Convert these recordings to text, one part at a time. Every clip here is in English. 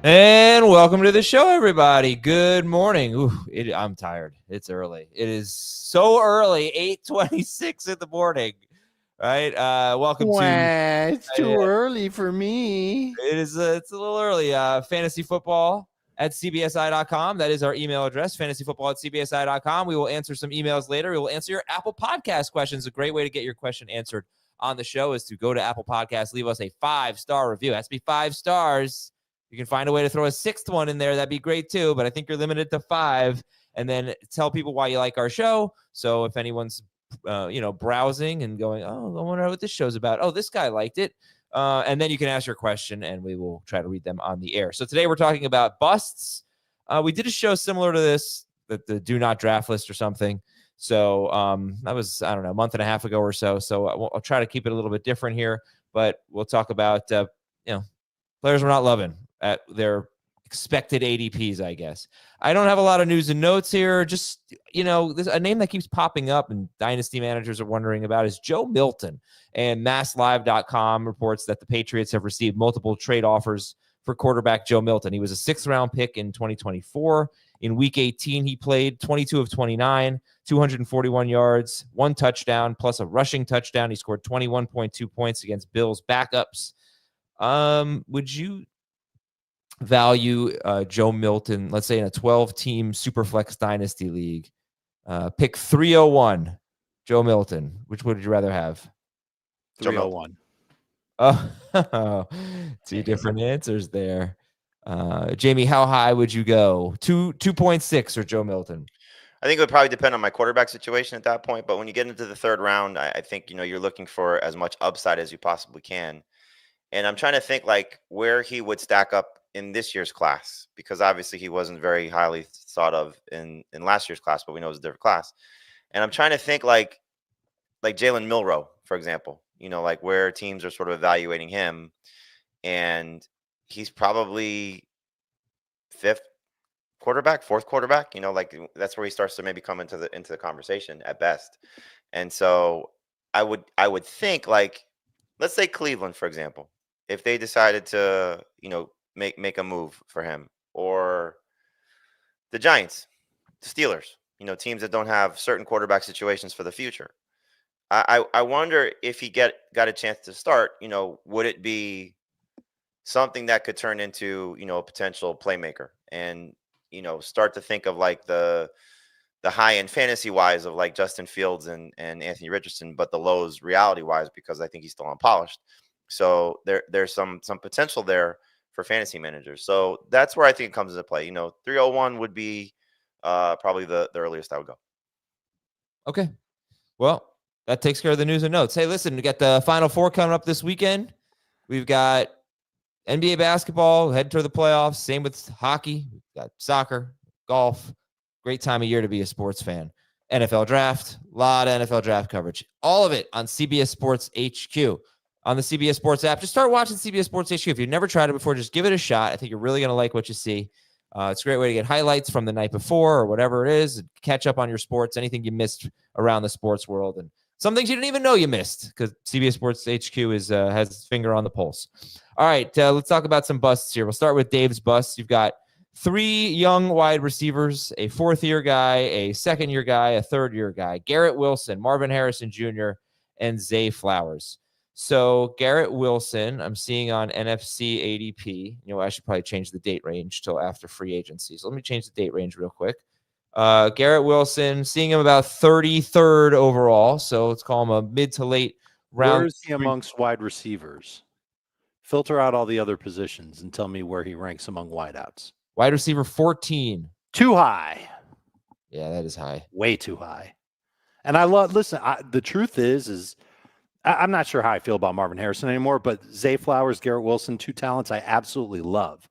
And welcome to the show, everybody. Good morning. I'm tired. It's early. It is so early, 8:26 in the morning. Right? Welcome to. It's too early for me. It's a little early. Fantasy football at cbsi.com. That is our email address, fantasyfootball@cbsi.com. We will answer some emails later. We will answer your Apple Podcast questions. A great way to get your question answered on the show is to go to Apple Podcasts, leave us a 5-star review. It has to be 5 stars. You can find a way to throw a 6th one in there. That'd be great too, but I think you're limited to 5. And then tell people why you like our show. So if anyone's browsing and going, oh, I wonder what this show's about. Oh, this guy liked it. And then you can ask your question, and we will try to read them on the air. So today we're talking about busts. We did a show similar to this, the Do Not Draft List or something. So that was, I don't know, a month and a half ago or so. So I'll try to keep it a little bit different here. But we'll talk about, players we're not loving at their expected ADPs, I guess. I don't have a lot of news and notes here. Just, there's a name that keeps popping up and dynasty managers are wondering about is Joe Milton. And MassLive.com reports that the Patriots have received multiple trade offers for quarterback Joe Milton. He was a 6th-round pick in 2024. In Week 18, he played 22 of 29, 241 yards, 1 touchdown, plus a rushing touchdown. He scored 21.2 points against Bills backups. Would you value Joe Milton, let's say in a 12-team Superflex Dynasty League, pick 301, Joe Milton? Which would you rather have? 301. Oh, 2 different answers there. Jamie, how high would you go? 2.6 or Joe Milton? I think it would probably depend on my quarterback situation at that point. But when you get into the 3rd round, I think, you're looking for as much upside as you possibly can. And I'm trying to think like where he would stack up in this year's class, because obviously he wasn't very highly thought of in last year's class, but we know it's a different class. And I'm trying to think like Jalen Milroe, for example, like where teams are sort of evaluating him, and he's probably 4th quarterback, like that's where he starts to maybe come into the conversation at best. And so I would think like, let's say Cleveland, for example, if they decided to, make a move for him, or the Giants, the Steelers, teams that don't have certain quarterback situations for the future. I wonder if he got a chance to start, would it be something that could turn into, a potential playmaker, and, start to think of like the high end fantasy wise of like Justin Fields and Anthony Richardson, but the lows reality wise, because I think he's still unpolished. So there's some potential there for fantasy managers. So that's where I think it comes into play. 301 would be probably the earliest I would go. Okay. Well, that takes care of the news and notes. Hey, listen, we got the Final Four coming up this weekend. We've got NBA basketball, head to the playoffs. Same with hockey. We've got soccer, golf. Great time of year to be a sports fan. NFL draft, a lot of NFL draft coverage. All of it on CBS Sports HQ. On the CBS Sports app, just start watching CBS Sports HQ. If you've never tried it before, just give it a shot. I think you're really going to like what you see. It's a great way to get highlights from the night before or whatever it is, catch up on your sports, anything you missed around the sports world, and some things you didn't even know you missed, because CBS Sports HQ has its finger on the pulse. All right, let's talk about some busts here. We'll start with Dave's busts. You've got 3 young wide receivers, a 4th-year guy, a 2nd-year guy, a 3rd-year guy. Garrett Wilson, Marvin Harrison Jr., and Zay Flowers. So Garrett Wilson, I'm seeing on NFC ADP. I should probably change the date range till after free agency. So let me change the date range real quick. Garrett Wilson, seeing him about 33rd overall. So let's call him a mid to late round. Where is he amongst wide receivers? Filter out all the other positions and tell me where he ranks among wideouts. Wide receiver 14. Too high. Yeah, that is high. Way too high. And the truth is I'm not sure how I feel about Marvin Harrison anymore, but Zay Flowers, Garrett Wilson, 2 talents I absolutely love.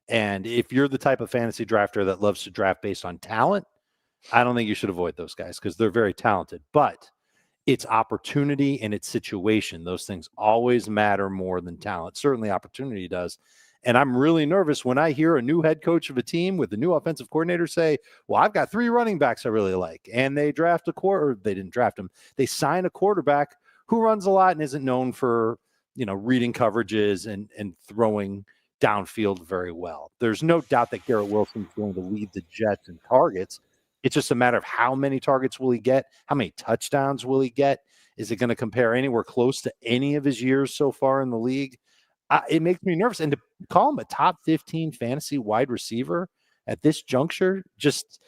And if you're the type of fantasy drafter that loves to draft based on talent, I don't think you should avoid those guys because they're very talented. But it's opportunity and it's situation. Those things always matter more than talent. Certainly opportunity does. And I'm really nervous when I hear a new head coach of a team with a new offensive coordinator say, well, I've got 3 running backs I really like. And they draft they didn't draft them. They sign a quarterback who runs a lot and isn't known for, reading coverages and throwing downfield very well. There's no doubt that Garrett Wilson is going to lead the Jets in targets. It's just a matter of how many targets will he get? How many touchdowns will he get? Is it going to compare anywhere close to any of his years so far in the league? It makes me nervous. And to call him a top 15 fantasy wide receiver at this juncture, just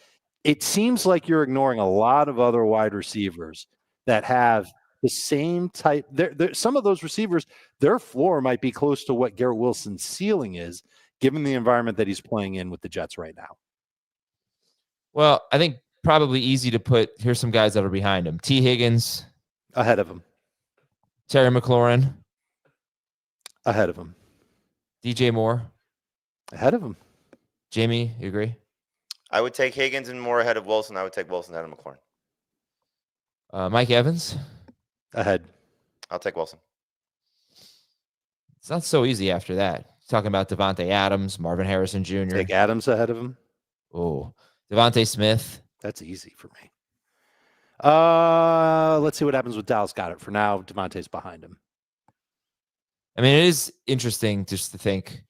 it seems like you're ignoring a lot of other wide receivers that have the same type. Some of those receivers, their floor might be close to what Garrett Wilson's ceiling is, given the environment that he's playing in with the Jets right now. Well, I think probably easy to put. Here's some guys that are behind him. T. Higgins. Ahead of him. Terry McLaurin. Ahead of him. DJ Moore. Ahead of him. Jamie, you agree? I would take Higgins and Moore ahead of Wilson. I would take Wilson ahead of McLaurin. Mike Evans. Ahead. I'll take Wilson. It's not so easy after that. Talking about Devontae Adams, Marvin Harrison Jr. Take Adams ahead of him. Oh, Devontae Smith. That's easy for me. Let's see what happens with Dallas Goedert. For now, Devontae's behind him. I mean, it is interesting just to think,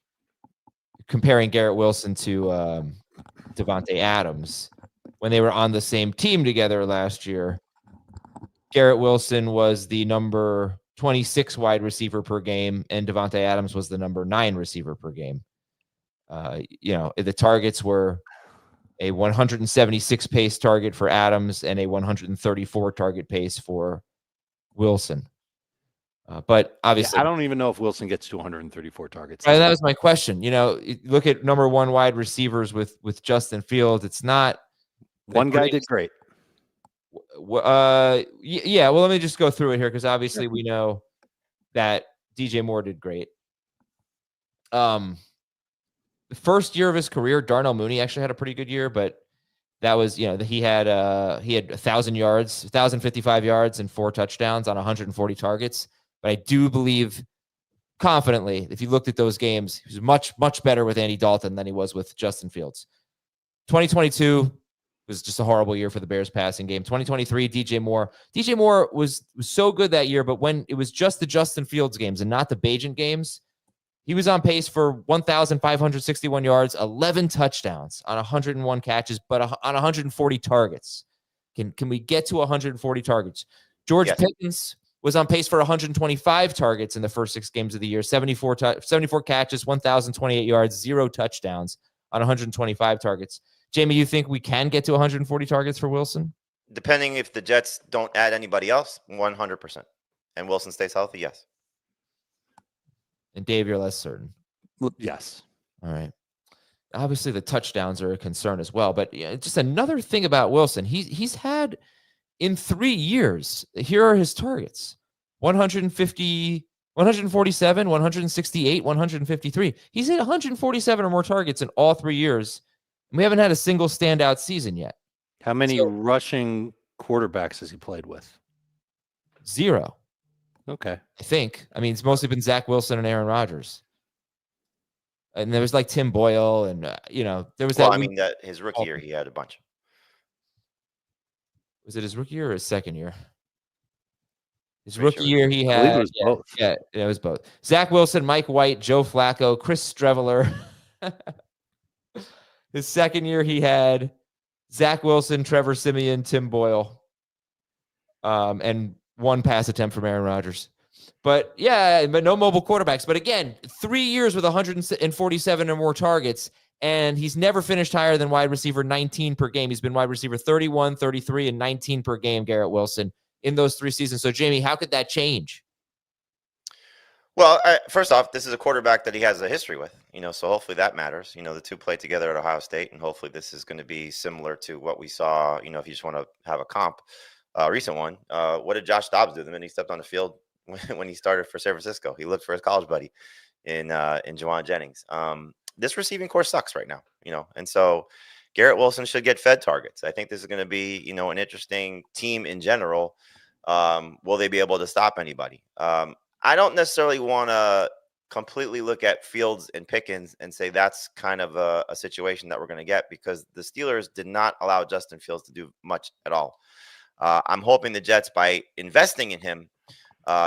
comparing Garrett Wilson to Devontae Adams. When they were on the same team together last year, Garrett Wilson was the number 26 wide receiver per game, and Devontae Adams was the number 9 receiver per game. The targets were a 176 pace target for Adams and a 134 target pace for Wilson. But obviously, I don't even know if Wilson gets to 134 targets. That was my question. Look at number 1 wide receivers with Justin Fields. It's not one guy did great. Yeah. Well, let me just go through it here because obviously we know that DJ Moore did great. The first year of his career, Darnell Mooney actually had a pretty good year, but that was, he had 1,000 yards, 1,055 yards and 4 touchdowns on 140 targets. But I do believe confidently, if you looked at those games, he was much, much better with Andy Dalton than he was with Justin Fields. 2022 was just a horrible year for the Bears passing game. 2023, DJ Moore was so good that year, but when it was just the Justin Fields games and not the Bagent games, he was on pace for 1,561 yards, 11 touchdowns on 101 catches, but on 140 targets. Can we get to 140 targets? George Pickens was on pace for 125 targets in the first 6 games of the year, 74 catches, 1,028 yards, 0 touchdowns on 125 targets. Jamie, you think we can get to 140 targets for Wilson? Depending if the Jets don't add anybody else, 100%. And Wilson stays healthy, yes. And Dave, you're less certain. Yes. All right. Obviously, the touchdowns are a concern as well. But just another thing about Wilson, he's had in 3 years, here are his targets: 150, 147, 168, 153. He's hit 147 or more targets in all 3 years. And we haven't had a single standout season yet. How many rushing quarterbacks has he played with? 0. Okay. I think. I mean, it's mostly been Zach Wilson and Aaron Rodgers. And there was like Tim Boyle and, there was that his rookie year, he had a bunch. Was it his rookie year or his second year? His Pretty rookie sure. year, he I believe had. it was both. Yeah, it was both. Zach Wilson, Mike White, Joe Flacco, Chris Streveler. His second year, he had Zach Wilson, Trevor Siemian, Tim Boyle, and 1 pass attempt from Aaron Rodgers. But no mobile quarterbacks. But again, 3 years with 147 or more targets, and he's never finished higher than wide receiver 19 per game. He's been wide receiver 31, 33, and 19 per game, Garrett Wilson, in those 3 seasons. So, Jamie, how could that change? Well, first off, this is a quarterback that he has a history with, so hopefully that matters. The two played together at Ohio State, and hopefully this is going to be similar to what we saw, if you just want to have a comp, recent one. What did Josh Dobbs do the minute he stepped on the field when he started for San Francisco? He looked for his college buddy in Juwan Jennings. This receiving core sucks right now, and so Garrett Wilson should get fed targets. I think this is going to be, an interesting team in general. Will they be able to stop anybody? I don't necessarily want to completely look at Fields and Pickens and say that's kind of a situation that we're going to get, because the Steelers did not allow Justin Fields to do much at all. I'm hoping the Jets, by investing in him,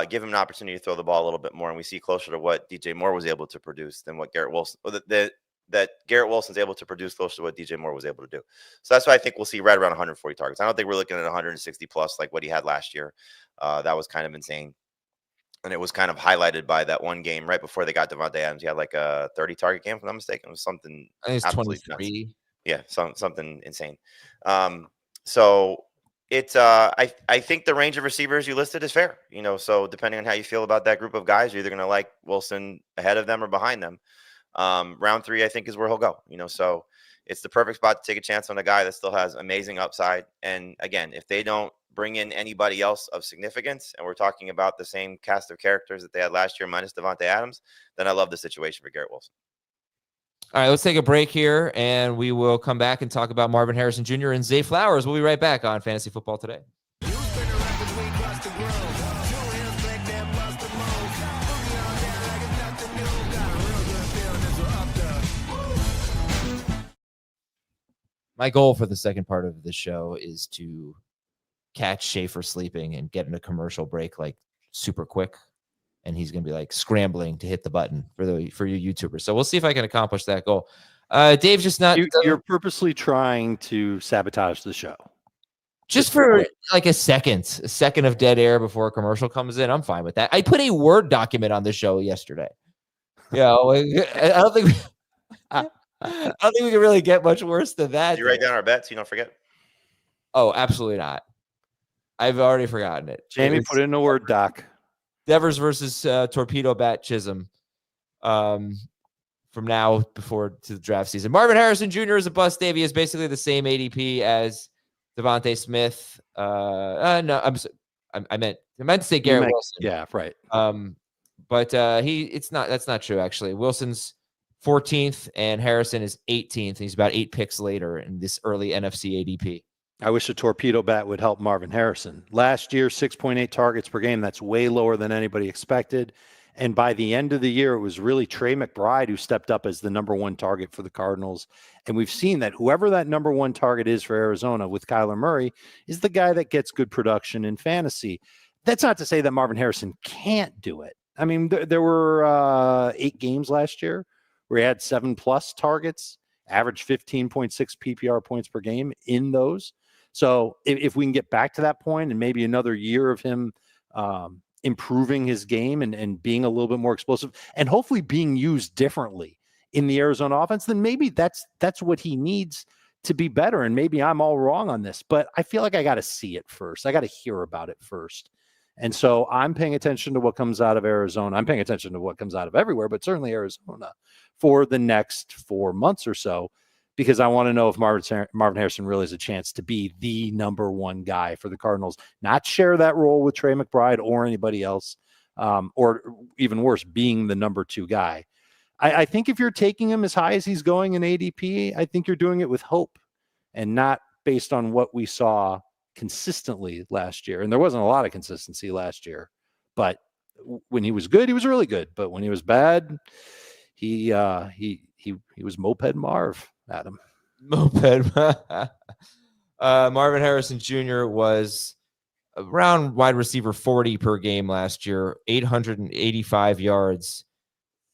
give him an opportunity to throw the ball a little bit more, and we see closer to what DJ Moore was able to produce than what Garrett Wilson, or that Garrett Wilson's able to produce closer to what DJ Moore was able to do. So that's why I think we'll see right around 140 targets. I don't think we're looking at 160 plus like what he had last year. That was kind of insane. And it was kind of highlighted by that one game right before they got Devontae Adams. He had like a 30 target game, if I'm not mistaken. It was something I think it's absolutely 23. nuts. Yeah, something insane. So it's I think the range of receivers you listed is fair. So depending on how you feel about that group of guys, you're either going to like Wilson ahead of them or behind them. Round 3, I think, is where he'll go. So it's the perfect spot to take a chance on a guy that still has amazing upside. And again, if they don't bring in anybody else of significance, and we're talking about the same cast of characters that they had last year minus Devontae Adams, then I love the situation for Garrett Wilson. All right, let's take a break here, and we will come back and talk about Marvin Harrison Jr. and Zay Flowers. We'll be right back on Fantasy Football Today. My goal for the second part of the show is to catch Schaefer sleeping and get in a commercial break like super quick. And he's going to be like scrambling to hit the button for you YouTubers. So we'll see if I can accomplish that goal. Dave's just not. You're purposely trying to sabotage the show. Just for like a second of dead air before a commercial comes in. I'm fine with that. I put a Word document on the show yesterday. I don't think we can really get much worse than that. Did you write down our bets? You don't forget. Oh, absolutely not. I've already forgotten it. Jamie, put it in a Word doc. Devers versus Torpedo Bat Chisholm from now before to the draft season. Marvin Harrison Jr. is a bust. Davey is basically the same ADP as Devontae Smith. No, I meant to say Garrett Wilson. Yeah, right. But that's not true actually. Wilson's 14th and Harrison is 18th. He's about 8 picks later in this early NFC ADP. I wish a torpedo bat would help Marvin Harrison. Last year, 6.8 targets per game. That's way lower than anybody expected. And by the end of the year, it was really Trey McBride who stepped up as the number 1 target for the Cardinals. And we've seen that whoever that number 1 target is for Arizona with Kyler Murray is the guy that gets good production in fantasy. That's not to say that Marvin Harrison can't do it. I mean, there were 8 games last year where he had 7+ targets, averaged 15.6 PPR points per game in those. So if we can get back to that point and maybe another year of him improving his game and being a little bit more explosive and hopefully being used differently in the Arizona offense, then maybe that's what he needs to be better. And maybe I'm all wrong on this, but I feel like I got to see it first. I got to hear about it first. And so I'm paying attention to what comes out of Arizona. I'm paying attention to what comes out of everywhere, but certainly Arizona for the next 4 months or so, because I want to know if Marvin Harrison really has a chance to be the number 1 guy for the Cardinals, not share that role with Trey McBride or anybody else, or even worse, being the number 2 guy. I think if you're taking him as high as he's going in ADP, I think you're doing it with hope and not based on what we saw consistently last year. And there wasn't a lot of consistency last year, but when he was good, he was really good. But when he was bad, he was Moped Marv. Adam. Moped. Marvin Harrison Jr. was around wide receiver 40 per game last year, 885 yards,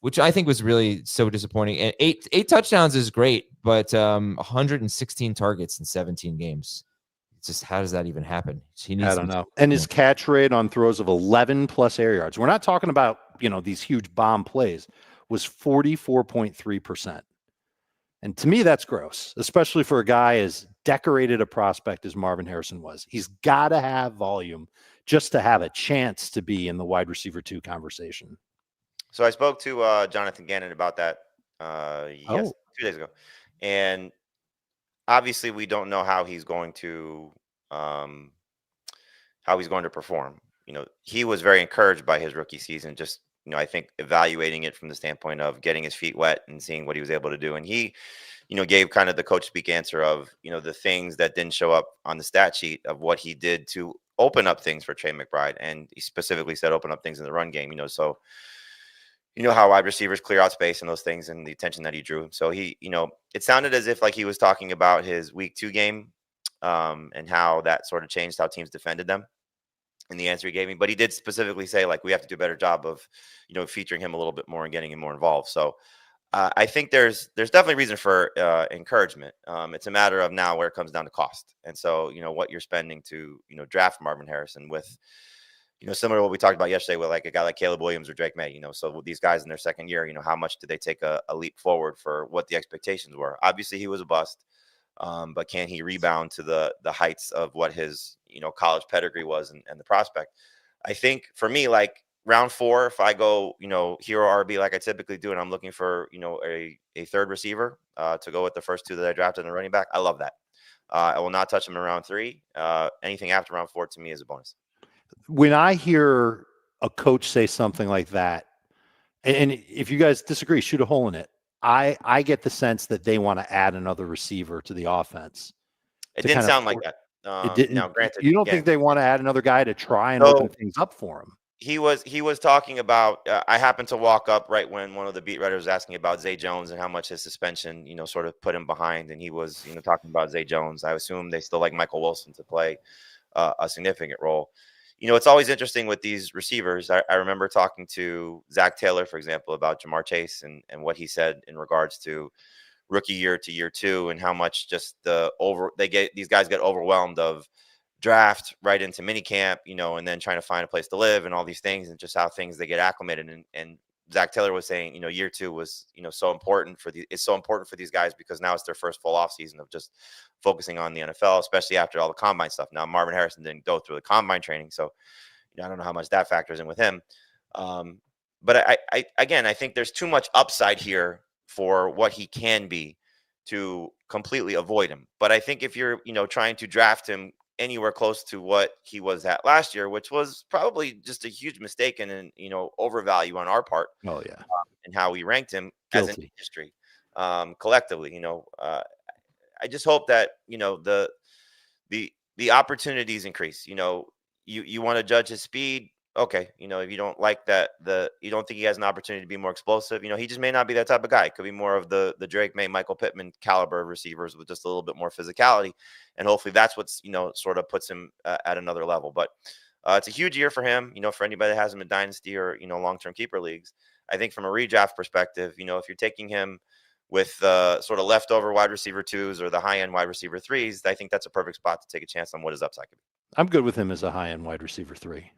which I think was really so disappointing. And eight touchdowns is great, but 116 targets in 17 games. It's just, how does that even happen? I don't know. And his catch rate on throws of 11+ air yards, we're not talking about, these huge bomb plays, was 44.3%. And to me, that's gross, especially for a guy as decorated a prospect as Marvin Harrison was. He's got to have volume just to have a chance to be in the wide receiver 2 conversation. So I spoke to Jonathan Gannon about that 2 days ago. And obviously we don't know how he's going to perform. He was very encouraged by his rookie season, just I think evaluating it from the standpoint of getting his feet wet and seeing what he was able to do. And he, gave kind of the coach speak answer of, the things that didn't show up on the stat sheet of what he did to open up things for Trey McBride. And he specifically said, open up things in the run game, so, how wide receivers clear out space and those things and the attention that he drew. So he, it sounded as if like he was talking about his week 2 game and how that sort of changed how teams defended them. in the answer he gave me, but he did specifically say, like, we have to do a better job of, featuring him a little bit more and getting him more involved. So I think there's definitely reason for encouragement. It's a matter of now where it comes down to cost. And so, what you're spending to, draft Marvin Harrison with, similar to what we talked about yesterday with like a guy like Caleb Williams or Drake May, so with these guys in their second year, how much did they take a leap forward for what the expectations were? Obviously he was a bust. But can he rebound to the heights of what his, college pedigree was and the prospect? I think for me, like round 4, if I go, hero RB like I typically do, and I'm looking for, a third receiver to go with the first 2 that I drafted in the running back, I love that. I will not touch them in round 3. Anything after round 4 to me is a bonus. When I hear a coach say something like that, and if you guys disagree, shoot a hole in it. I get the sense that they want to add another receiver to the offense. It didn't sound like that. It didn't. Now, granted, you don't think they want to add another guy to try and open things up for him? He was talking about. I happened to walk up right when one of the beat writers was asking about Zay Jones and how much his suspension, sort of put him behind, and he was, talking about Zay Jones. I assume they still like Michael Wilson to play a significant role. It's always interesting with these receivers. I remember talking to Zach Taylor, for example, about Jamar Chase and what he said in regards to rookie year to year 2 and how much just these guys get overwhelmed of draft right into minicamp, and then trying to find a place to live and all these things and just how things they get acclimated. And Zach Taylor was saying, year 2 was, so important it's so important for these guys because now it's their first full off season of just focusing on the NFL, especially after all the combine stuff. Now, Marvin Harrison didn't go through the combine training, so I don't know how much that factors in with him. But I think there's too much upside here for what he can be to completely avoid him. But I think if you're, trying to draft him anywhere close to what he was at last year, which was probably just a huge mistake and overvalue on our part. Oh yeah, and how we ranked him Guilty. as an industry, collectively. I just hope that the opportunities increase. You want to judge his speed. Okay, if you don't like that, you don't think he has an opportunity to be more explosive. He just may not be that type of guy. It could be more of the Drake May, Michael Pittman caliber of receivers with just a little bit more physicality, and hopefully that's what's sort of puts him at another level. But it's a huge year for him. For anybody that has him in dynasty or long-term keeper leagues. I think from a redraft perspective, if you're taking him with sort of leftover wide receiver 2s or the high-end wide receiver 3s, I think that's a perfect spot to take a chance on what his upside could be. I'm good with him as a high-end wide receiver 3.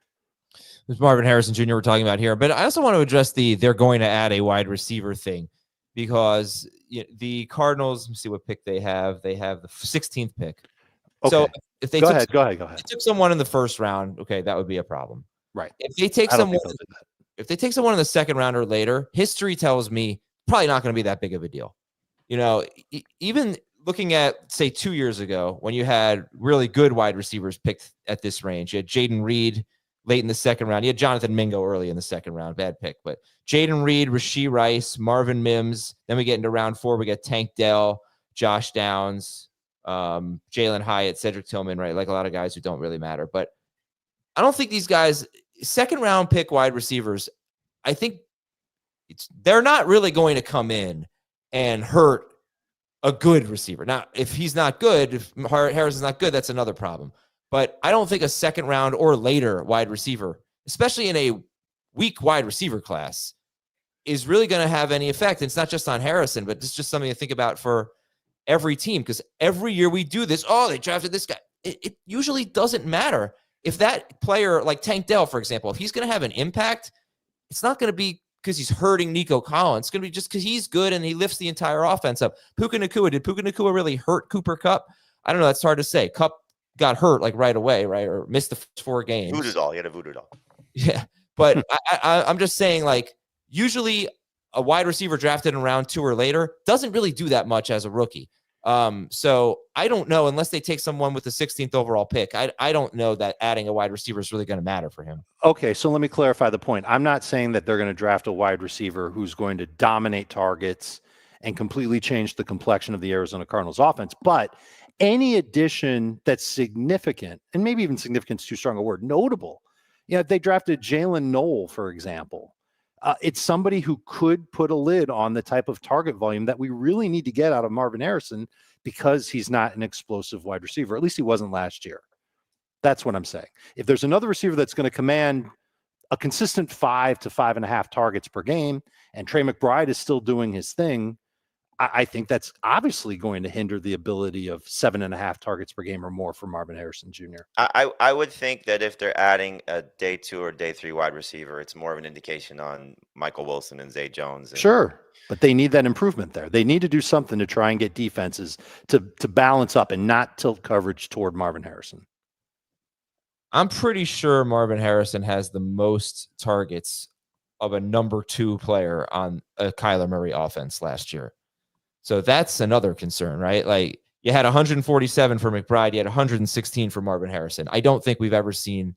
There's Marvin Harrison Jr. we're talking about here, but I also want to address they're going to add a wide receiver thing because the Cardinals, let me see what pick they have. They have the 16th pick. Okay. So if they go ahead. Took someone in the first round, okay, that would be a problem. Right. If they take someone in the second round or later, history tells me probably not going to be that big of a deal. Even looking at, say, 2 years ago when you had really good wide receivers picked at this range, you had Jaden Reed late in the second round. You had Jonathan Mingo early in the second round. Bad pick. But Jaden Reed, Rashee Rice, Marvin Mims. Then we get into round 4. We get Tank Dell, Josh Downs, Jalen Hyatt, Cedric Tillman, right? Like a lot of guys who don't really matter. But I don't think these guys, second round pick wide receivers, I think they're not really going to come in and hurt a good receiver. Now, if he's not good, if Harrison's not good, that's another problem. But I don't think a second round or later wide receiver, especially in a weak wide receiver class, is really going to have any effect. And it's not just on Harrison, but it's just something to think about for every team. Because every year we do this, they drafted this guy. It usually doesn't matter. If that player, like Tank Dell, for example, if he's going to have an impact, it's not going to be because he's hurting Nico Collins. It's going to be just because he's good and he lifts the entire offense up. Puka Nacua, did Puka Nacua really hurt Cooper Kupp? I don't know. That's hard to say. Kupp got hurt like right away, right? Or missed the first 4 games. Voodoo doll. He had a voodoo doll. Yeah. But I'm just saying, like, usually a wide receiver drafted in round 2 or later doesn't really do that much as a rookie. So I don't know, unless they take someone with the 16th overall pick. I don't know that adding a wide receiver is really going to matter for him. Okay, so let me clarify the point. I'm not saying that they're going to draft a wide receiver who's going to dominate targets and completely change the complexion of the Arizona Cardinals offense, but any addition that's significant, and maybe even significant is too strong a word, notable. If they drafted Jalen Noel, for example, it's somebody who could put a lid on the type of target volume that we really need to get out of Marvin Harrison because he's not an explosive wide receiver. At least he wasn't last year. That's what I'm saying. If there's another receiver that's going to command a consistent 5 to 5.5 targets per game, and Trey McBride is still doing his thing, I think that's obviously going to hinder the ability of 7.5 targets per game or more for Marvin Harrison Jr. I would think that if they're adding a day 2 or day 3 wide receiver, it's more of an indication on Michael Wilson and Zay Jones. Sure, but they need that improvement there. They need to do something to try and get defenses to balance up and not tilt coverage toward Marvin Harrison. I'm pretty sure Marvin Harrison has the most targets of a number 2 player on a Kyler Murray offense last year. So that's another concern, right? Like, you had 147 for McBride, you had 116 for Marvin Harrison. I don't think we've ever seen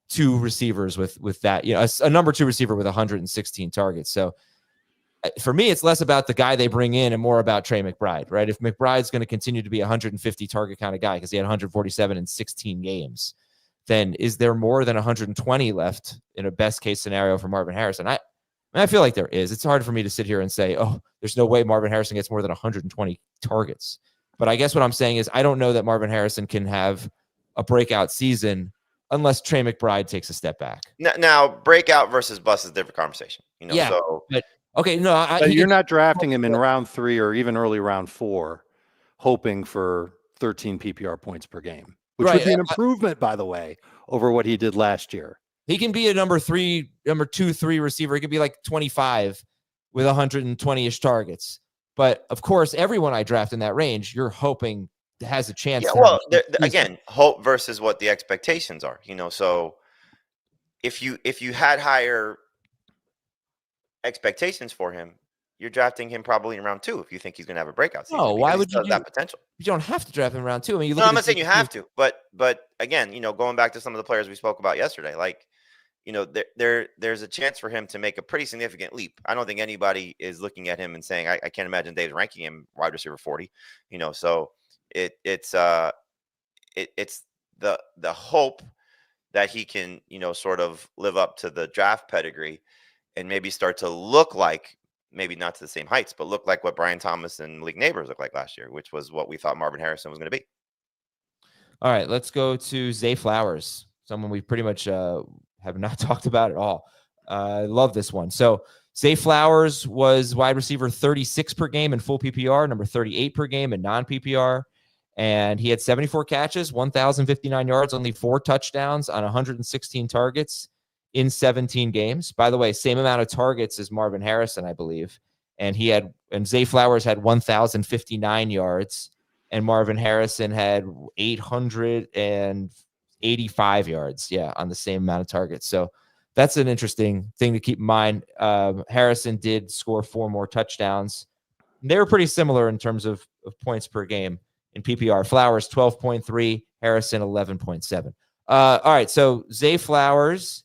2 receivers with that, a number 2 receiver with 116 targets. So for me, it's less about the guy they bring in and more about Trey McBride, right? If McBride's going to continue to be a 150 target kind of guy because he had 147 in 16 games, then is there more than 120 left in a best case scenario for Marvin Harrison? I feel like there is. It's hard for me to sit here and say, oh, there's no way Marvin Harrison gets more than 120 targets. But I guess what I'm saying is I don't know that Marvin Harrison can have a breakout season unless Trey McBride takes a step back. Now breakout versus bust is a different conversation. Yeah, so but okay, no. But you're not drafting him in round 3 or even early round 4, hoping for 13 PPR points per game, which would be an improvement, by the way, over what he did last year. He can be a number 2, 3 receiver. He could be like 25 with 120-ish targets. But of course, everyone I draft in that range, you're hoping has a chance. Yeah, well, again, hope versus what the expectations are. So if you had higher expectations for him, you're drafting him probably in round 2 if you think he's going to have a breakout season. No, why would you do that potential? You don't have to draft him in round 2. I mean, I'm not saying you have to, but again, going back to some of the players we spoke about yesterday, like, there's a chance for him to make a pretty significant leap. I don't think anybody is looking at him and saying, I can't imagine Dave's ranking him wide receiver 40. So it's the hope that he can, sort of live up to the draft pedigree and maybe start to look like, maybe not to the same heights, but look like what Brian Thomas and Malik Neighbors looked like last year, which was what we thought Marvin Harrison was going to be. All right, let's go to Zay Flowers, someone we pretty much have not talked about at all. I love this one. So Zay Flowers was wide receiver 36 per game in full PPR, number 38 per game in non-PPR. And he had 74 catches, 1,059 yards, only 4 touchdowns on 116 targets in 17 games. By the way, same amount of targets as Marvin Harrison, I believe. And Zay Flowers had 1,059 yards, and Marvin Harrison had 885 yards, on the same amount of targets. So that's an interesting thing to keep in mind. Harrison did score 4 more touchdowns. They were pretty similar in terms of points per game in PPR. Flowers, 12.3, Harrison, 11.7. All right, so Zay Flowers,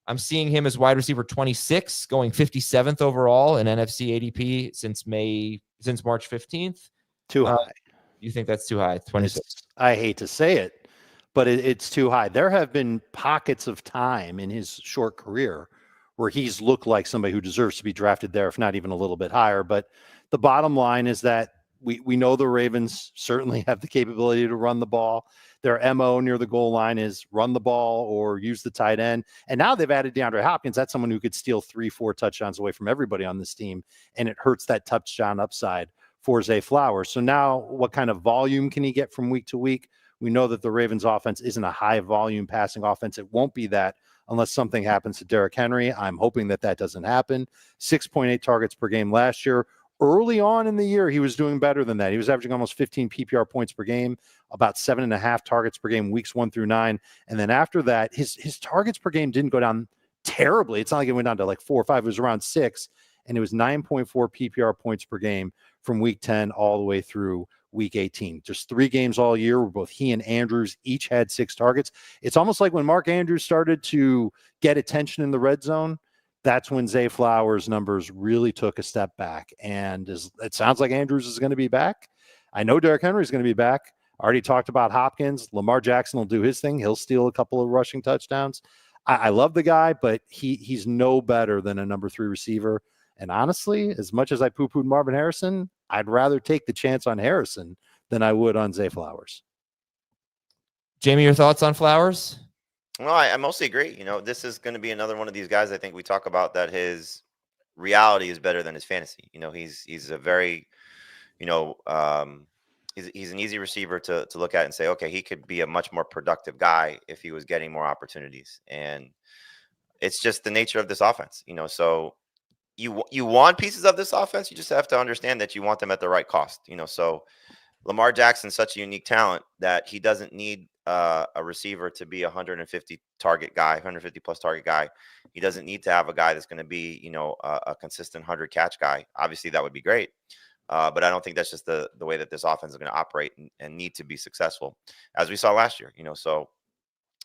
I'm seeing him as wide receiver 26, going 57th overall in NFC ADP since March 15th. Too high. You think that's too high? 26. I hate to say it, but it's too high. There have been pockets of time in his short career where he's looked like somebody who deserves to be drafted there, if not even a little bit higher. But the bottom line is that we know the Ravens certainly have the capability to run the ball. Their MO near the goal line is run the ball or use the tight end. And now they've added DeAndre Hopkins. That's someone who could steal 3-4 touchdowns away from everybody on this team. And it hurts that touchdown upside for Zay Flowers. So now what kind of volume can he get from week to week? We know that the Ravens offense isn't a high volume passing offense. It won't be that unless something happens to Derrick Henry. I'm hoping that doesn't happen. 6.8 targets per game last year. Early on in the year, he was doing better than that. He was averaging almost 15 PPR points per game, about 7.5 targets per game, weeks 1 through 9. And then after that, his targets per game didn't go down terribly. It's not like it went down to like 4 or 5. It was around 6. And it was 9.4 PPR points per game from week 10 all the way through week 18. Just 3 games all year where both he and Andrews each had 6 targets. It's almost like when Mark Andrews started to get attention in the red zone, that's when Zay Flowers' numbers really took a step back. And it sounds like Andrews is going to be back. I know Derrick Henry is going to be back. I already talked about Hopkins. Lamar Jackson will do his thing. He'll steal a couple of rushing touchdowns. I love the guy, but he's no better than a number 3 receiver. And honestly, as much as I poo-pooed Marvin Harrison, I'd rather take the chance on Harrison than I would on Zay Flowers. Jamie, your thoughts on Flowers? Well, I mostly agree. This is going to be another one of these guys I think we talk about that his reality is better than his fantasy. He's a very, he's an easy receiver to look at and say, okay, he could be a much more productive guy if he was getting more opportunities. And it's just the nature of this offense, so you want pieces of this offense. You just have to understand that you want them at the right cost, so Lamar Jackson's such a unique talent that he doesn't need a receiver to be a 150 target guy, 150 plus target guy. He doesn't need to have a guy that's going to be, a consistent 100 catch guy. Obviously, that would be great. But I don't think that's just the way that this offense is going to operate and need to be successful, as we saw last year. So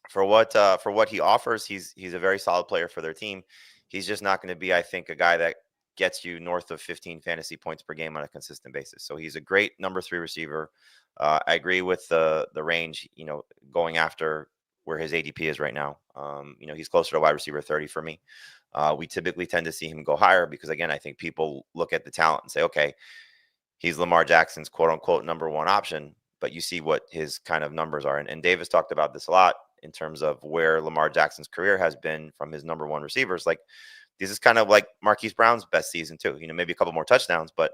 for what he offers, he's a very solid player for their team. He's just not going to be, I think, a guy that gets you north of 15 fantasy points per game on a consistent basis. So he's a great number 3 receiver. I agree with the range, going after where his ADP is right now. He's closer to wide receiver 30 for me. We typically tend to see him go higher because, again, I think people look at the talent and say, okay, he's Lamar Jackson's quote unquote number 1 option, but you see what his kind of numbers are. And Davis talked about this a lot in terms of where Lamar Jackson's career has been from his number 1 receivers. Like, this is kind of like Marquise Brown's best season too, maybe a couple more touchdowns, but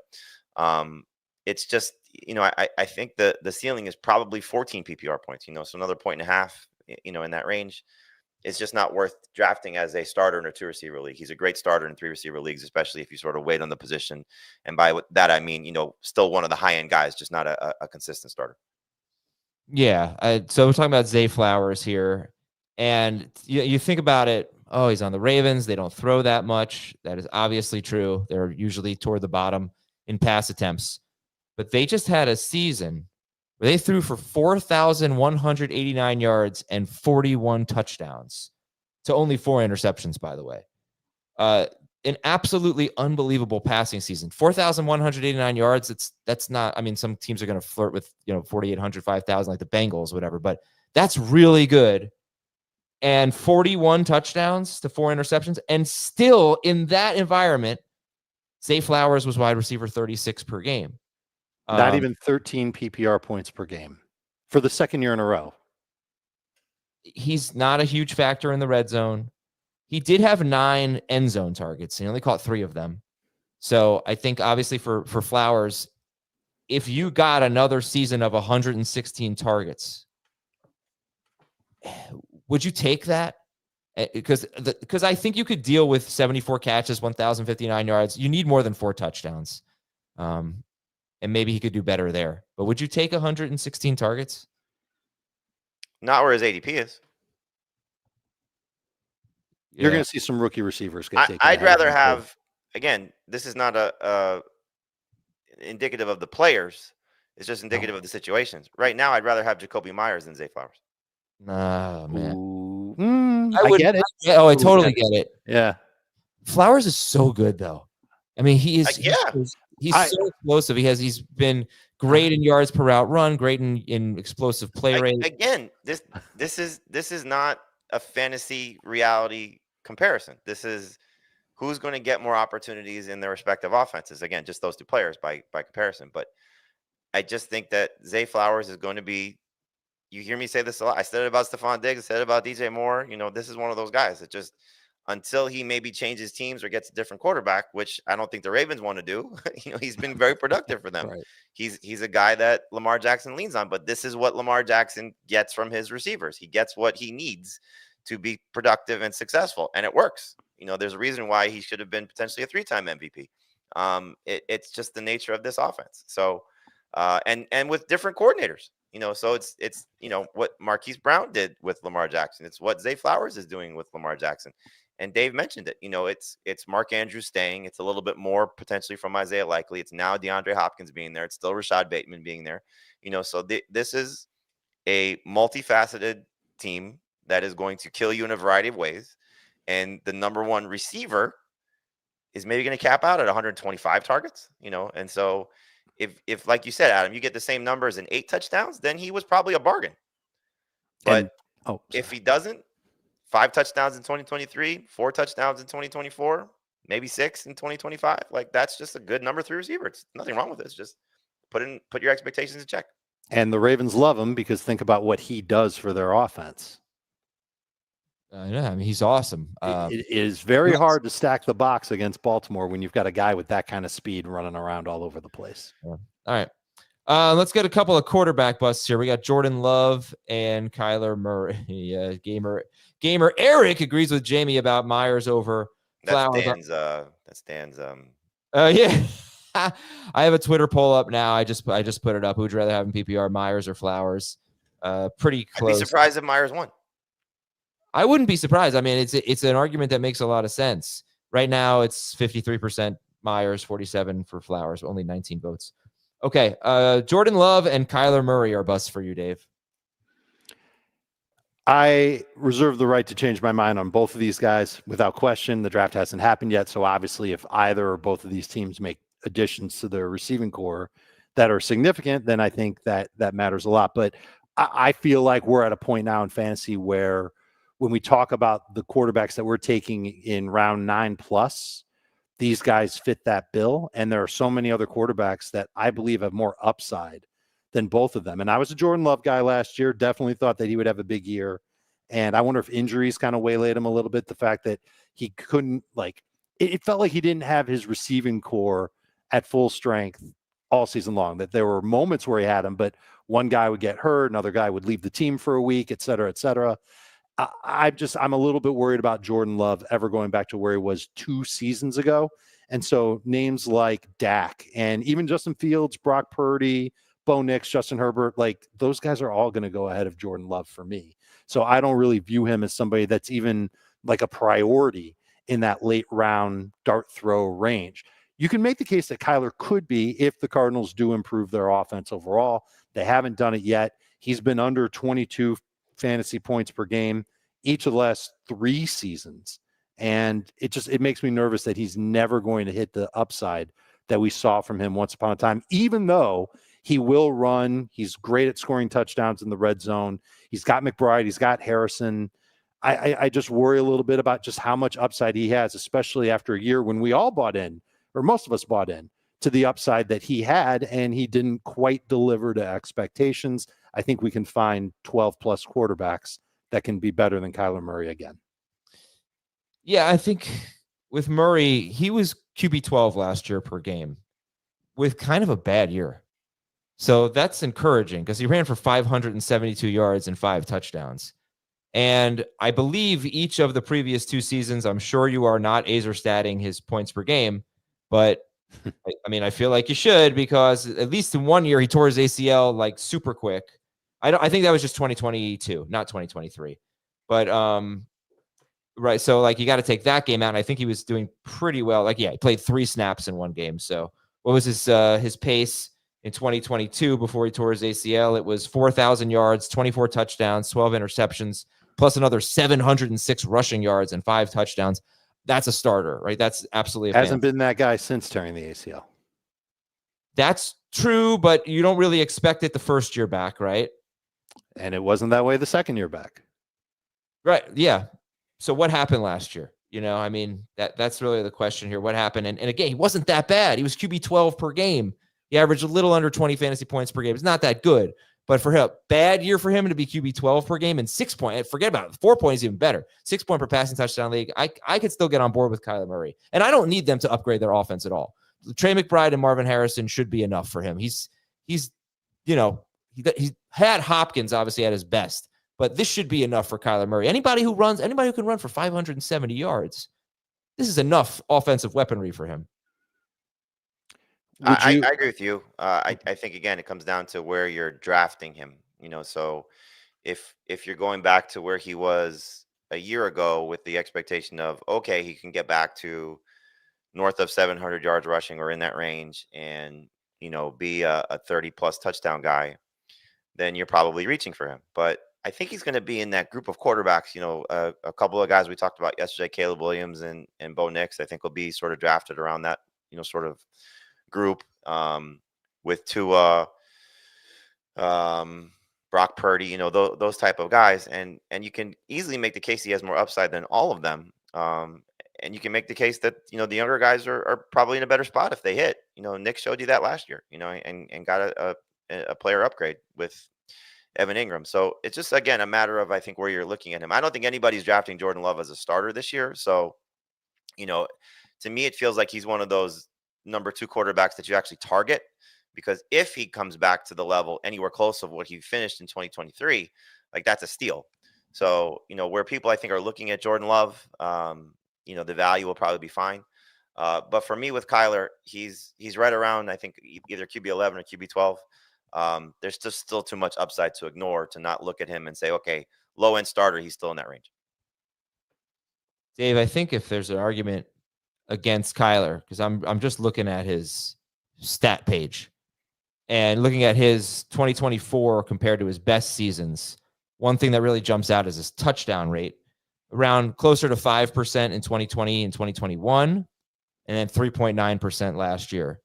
it's just, I think the ceiling is probably 14 PPR points, so another 1.5 in that range. It's just not worth drafting as a starter in a 2 receiver league. He's a great starter in 3 receiver leagues, especially if you sort of wait on the position. And by that, I mean, still one of the high end guys, just not a consistent starter. Yeah. So we're talking about Zay Flowers here, and you think about it. Oh, he's on the Ravens. They don't throw that much. That is obviously true. They're usually toward the bottom in pass attempts. But they just had a season where they threw for 4,189 yards and 41 touchdowns to only 4 interceptions, by the way. An absolutely unbelievable passing season. 4,189 yards. That's not, I mean, some teams are going to flirt with, 4,800, 5,000 like the Bengals, whatever, but that's really good. And 41 touchdowns to 4 interceptions. And still in that environment, Zay Flowers was wide receiver 36 per game. Not even 13 PPR points per game for the second year in a row. He's not a huge factor in the red zone. He did have 9 end zone targets. He only caught 3 of them. So I think obviously for Flowers, if you got another season of 116 targets, would you take that? Because I think you could deal with 74 catches, 1,059 yards. You need more than 4 touchdowns. And maybe he could do better there. But would you take 116 targets? Not where his ADP is. You're going to see some rookie receivers get taken. I'd rather have, again, this is not a indicative of the players. It's just indicative of the situations. Right now, I'd rather have Jacoby Myers than Zay Flowers. Nah, man. I get it. I totally get it. Yeah. Flowers is so good, though. I mean, he is. He's so explosive. He's been great in yards per route run, great in explosive play rate. Again, this is not a fantasy reality comparison. This is who's going to get more opportunities in their respective offenses. Again, just those 2 players by comparison. But I just think that Zay Flowers is going to be. You hear me say this a lot. I said it about Stephon Diggs. I said it about DJ Moore. This is one of those guys that just, until he maybe changes teams or gets a different quarterback, which I don't think the Ravens want to do. He's been very productive for them. Right. He's a guy that Lamar Jackson leans on, but this is what Lamar Jackson gets from his receivers. He gets what he needs to be productive and successful, and it works. There's a reason why he should have been potentially a 3-time MVP. It's just the nature of this offense. So, and with different coordinators. So it's what Marquise Brown did with Lamar Jackson. It's what Zay Flowers is doing with Lamar Jackson. And Dave mentioned it. It's Mark Andrews staying. It's a little bit more potentially from Isaiah Likely. It's now DeAndre Hopkins being there. It's still Rashad Bateman being there. So this is a multifaceted team that is going to kill you in a variety of ways. And the number 1 receiver is maybe going to cap out at 125 targets. And so if like you said, Adam, you get the same numbers and 8 touchdowns, then he was probably a bargain. But if he doesn't, 5 touchdowns in 2023, 4 touchdowns in 2024, maybe 6 in 2025. Like, that's just a good number 3 receiver. It's nothing wrong with it. It's just put your expectations in check. And the Ravens love him because think about what he does for their offense. Yeah, I mean, he's awesome. It is very hard to stack the box against Baltimore when you've got a guy with that kind of speed running around all over the place. Yeah. All right. Let's get a couple of quarterback busts here. We got Jordan Love and Kyler Murray. Yeah, gamer Eric agrees with Jamie about Myers over Flowers. That's Dan's. Yeah. I have a Twitter poll up now. I just put it up. Who'd you rather have in PPR, Myers or Flowers? Pretty close. I'd be surprised if Myers won. I wouldn't be surprised. I mean, it's an argument that makes a lot of sense. Right now, it's 53% Myers, 47 for Flowers, only 19 votes. Okay, Jordan Love and Kyler Murray are busts for you, Dave. I reserve the right to change my mind on both of these guys without question. The draft hasn't happened yet, so obviously if either or both of these teams make additions to their receiving core that are significant, then I think that matters a lot. But I feel like we're at a point now in fantasy where when we talk about the quarterbacks that we're taking in round 9+, these guys fit that bill. And there are so many other quarterbacks that I believe have more upside than both of them. And I was a Jordan Love guy last year, definitely thought that he would have a big year. And I wonder if injuries kind of waylaid him a little bit. The fact that he couldn't, it felt like he didn't have his receiving core at full strength all season long, that there were moments where he had him, but one guy would get hurt, another guy would leave the team for a week, et cetera, et cetera. I'm a little bit worried about Jordan Love ever going back to where he was 2 seasons ago. And so names like Dak and even Justin Fields, Brock Purdy, Bo Nix, Justin Herbert, those guys are all going to go ahead of Jordan Love for me. So I don't really view him as somebody that's even like a priority in that late round dart throw range. You can make the case that Kyler could be if the Cardinals do improve their offense overall. They haven't done it yet. He's been under 22 fantasy points per game each of the last 3 seasons. And it makes me nervous that he's never going to hit the upside that we saw from him once upon a time, even though he will run. He's great at scoring touchdowns in the red zone. He's got McBride. He's got Harrison. I just worry a little bit about just how much upside he has, especially after a year when we all bought in, or most of us bought in, to the upside that he had, and he didn't quite deliver to expectations. I think we can find 12-plus quarterbacks that can be better than Kyler Murray again. Yeah, I think with Murray, he was QB 12 last year per game with kind of a bad year. So that's encouraging because he ran for 572 yards and 5 touchdowns. And I believe each of the previous 2 seasons, I'm sure you are not Azer-statting his points per game, but I mean, I feel like you should, because at least in 1 year he tore his ACL super quick. I think that was just 2022, not 2023. But right, so you got to take that game out. And I think he was doing pretty well. He played 3 snaps in 1 game. So what was his pace in 2022 before he tore his ACL? It was 4,000 yards, 24 touchdowns, 12 interceptions, plus another 706 rushing yards and 5 touchdowns. That's a starter, right? That's absolutely hasn't been that guy since tearing the ACL. That's true, but you don't really expect it the first year back, right? And it wasn't that way the second year back. Right. Yeah. So what happened last year? I mean, that's really the question here. What happened? And again, he wasn't that bad. He was QB 12 per game. He averaged a little under 20 fantasy points per game. It's not that good. But for him, bad year for him to be QB 12 per game and 6 points. Forget about it. 4 points even better. 6 point per passing touchdown league. I could still get on board with Kyler Murray. And I don't need them to upgrade their offense at all. Trey McBride and Marvin Harrison should be enough for him. He's had Hopkins obviously at his best, but this should be enough for Kyler Murray. Anybody who can run for 570 yards, this is enough offensive weaponry for him. I agree with you. I think, again, it comes down to where you're drafting him. So if you're going back to where he was a year ago with the expectation of, okay, he can get back to north of 700 yards rushing or in that range and, be a 30-plus touchdown guy, then you're probably reaching for him. But I think he's going to be in that group of quarterbacks. A couple of guys we talked about yesterday, Caleb Williams and Bo Nix, I think will be sort of drafted around that, sort of group, with Tua, Brock Purdy, those type of guys. And you can easily make the case he has more upside than all of them. And you can make the case that, the younger guys are probably in a better spot if they hit. Nick showed you that last year, and got a player upgrade with Evan Ingram. So it's just, again, a matter of, I think, where you're looking at him. I don't think anybody's drafting Jordan Love as a starter this year. So, to me, it feels like he's one of those number 2 quarterbacks that you actually target, because if he comes back to the level anywhere close of what he finished in 2023, like, that's a steal. So, where people, I think, are looking at Jordan Love, the value will probably be fine. But for me with Kyler, he's right around, I think, either QB 11 or QB 12. There's just still too much upside to ignore, to not look at him and say, okay, low end starter, he's still in that range. Dave, I think if there's an argument against Kyler, because I'm just looking at his stat page and looking at his 2024 compared to his best seasons, one thing that really jumps out is his touchdown rate, around closer to 5% in 2020 and 2021, and then 3.9% last year.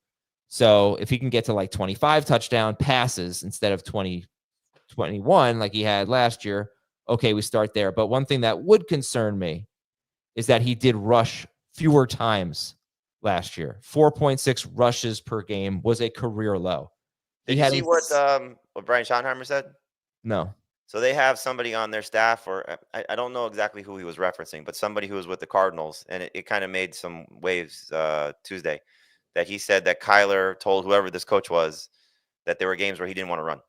So if he can get to like 25 touchdown passes instead of 21 like he had last year, okay, we start there. But one thing that would concern me is that he did rush fewer times last year. 4.6 rushes per game was a career low. Did you see what Brian Schottenheimer said? No. So they have somebody on their staff, or I don't know exactly who he was referencing, but somebody who was with the Cardinals, and it kind of made some waves Tuesday, that he said that Kyler told whoever this coach was that there were games where he didn't want to run.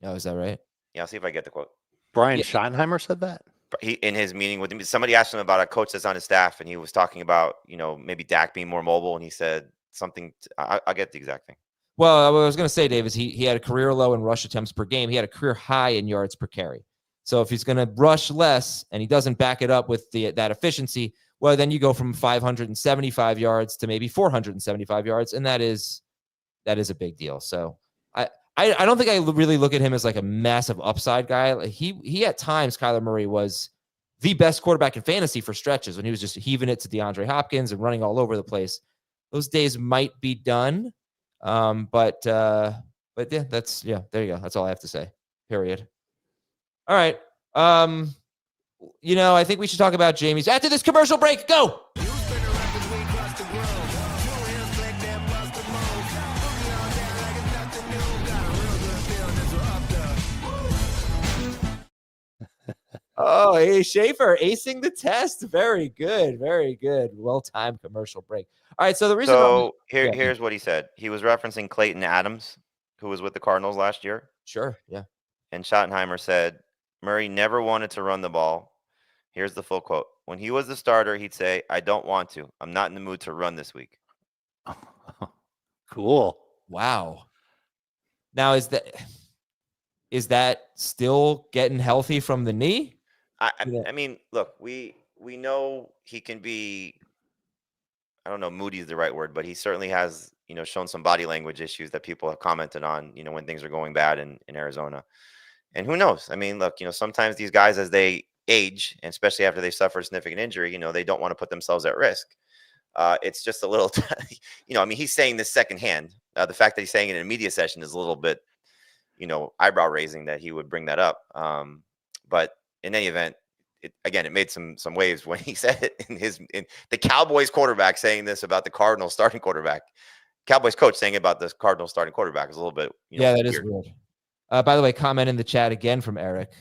Oh, is that right? Yeah, I'll see if I get the quote. Brian Schottenheimer said that? He, in his meeting with him, somebody asked him about a coach that's on his staff, and he was talking about, maybe Dak being more mobile, and he said something. I'll get the exact thing. Well, what I was going to say, Dave, is he had a career low in rush attempts per game. He had a career high in yards per carry. So if he's going to rush less and he doesn't back it up with that efficiency, well, then you go from 575 yards to maybe 475 yards, and that is a big deal. So I don't think I really look at him as like a massive upside guy. Like he at times, Kyler Murray was the best quarterback in fantasy for stretches when he was just heaving it to DeAndre Hopkins and running all over the place. Those days might be done. But yeah, there you go. That's all I have to say. Period. All right. I think we should talk about Jamie's after this commercial break. Go. Oh, hey, Schaefer, acing the test. Very good. Very good. Well-timed commercial break. All right, so the reason... So here's what he said. He was referencing Clayton Adams, who was with the Cardinals last year. Sure, yeah. And Schottenheimer said, Murray never wanted to run the ball. Here's the full quote. When he was the starter, he'd say, I don't want to. I'm not in the mood to run this week. Cool. Wow. Now, is that still getting healthy from the knee? I mean, look, we know he can be, I don't know, moody is the right word, but he certainly has, shown some body language issues that people have commented on, when things are going bad in Arizona. And who knows? I mean, look, sometimes these guys, as they age, and especially after they suffer a significant injury, they don't want to put themselves at risk. It's just a little, I mean, he's saying this secondhand. The fact that he's saying it in a media session is a little bit, eyebrow raising that he would bring that up. But in any event, it made some waves when he said it in the Cowboys quarterback saying this about the Cardinals starting quarterback. Cowboys coach saying about the Cardinals starting quarterback is a little bit, that weird. Is weird. By the way, comment in the chat again from Eric.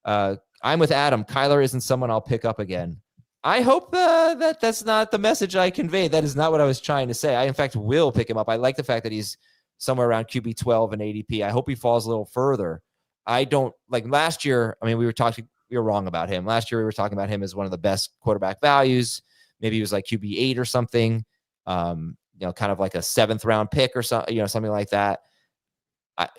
I'm with Adam. Kyler isn't someone I'll pick up again. I hope that's not the message I conveyed. That is not what I was trying to say. I, in fact, will pick him up. I like the fact that he's somewhere around QB 12 and ADP. I hope he falls a little further. I don't like last year. I mean, we were wrong about him. Last year, we were talking about him as one of the best quarterback values. Maybe he was like QB 8 or something, kind of like a 7th round pick or something, something like that.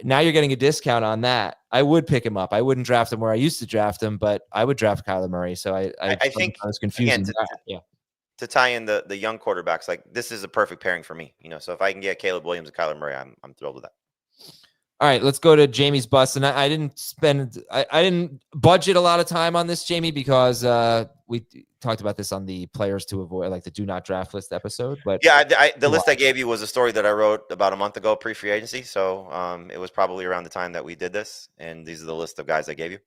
Now you're getting a discount on that. I would pick him up. I wouldn't draft him where I used to draft him, but I would draft Kyler Murray. So I think I was confused. To tie in the young quarterbacks, like this is a perfect pairing for me. So if I can get Caleb Williams and Kyler Murray, I'm thrilled with that. All right, let's go to Jamie's bust. And I didn't budget a lot of time on this, Jamie, because we talked about this on the players to avoid, like the do not draft list episode. But yeah, the list I gave you was a story that I wrote about a month ago, pre-free agency. So it was probably around the time that we did this. And these are the list of guys I gave you.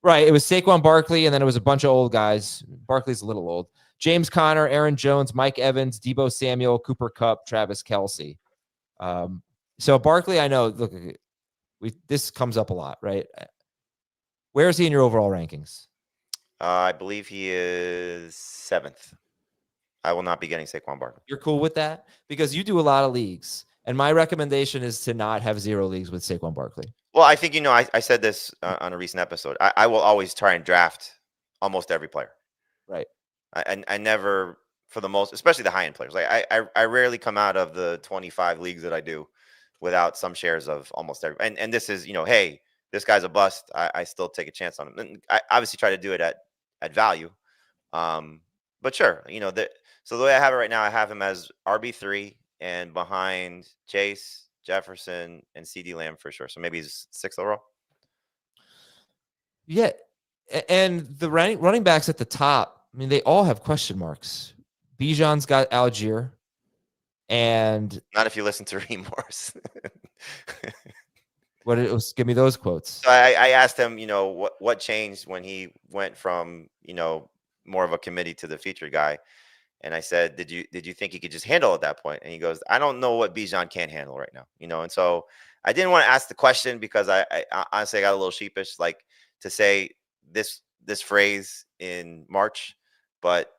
Right. It was Saquon Barkley, and then it was a bunch of old guys. Barkley's a little old. James Conner, Aaron Jones, Mike Evans, Deebo Samuel, Cooper Kupp, Travis Kelce. So Barkley, I know. Look, this comes up a lot, right? Where is he in your overall rankings? I believe he is 7th. I will not be getting Saquon Barkley. You're cool with that? Because you do a lot of leagues. And my recommendation is to not have 0 leagues with Saquon Barkley. Well, I think, I said this on a recent episode. I will always try and draft almost every player. Right. I never, for the most, especially the high-end players. Like I rarely come out of the 25 leagues that I do without some shares of almost every. And this is, hey, this guy's a bust. I still take a chance on him. And I obviously try to do it at value. But sure, so the way I have it right now, I have him as RB3 and behind Chase, Jefferson, and CD Lamb for sure. So maybe he's 6th overall. Yeah. And the running backs at the top, I mean, they all have question marks. Bijan's got Algier. And not if you listen to Reem Morris. Give me those quotes. So I asked him, what changed when he went from, more of a committee to the featured guy. And I said, did you think he could just handle at that point? And he goes, I don't know what Bijan can't handle right now, And so I didn't want to ask the question because I honestly got a little sheepish, like to say this phrase in March, but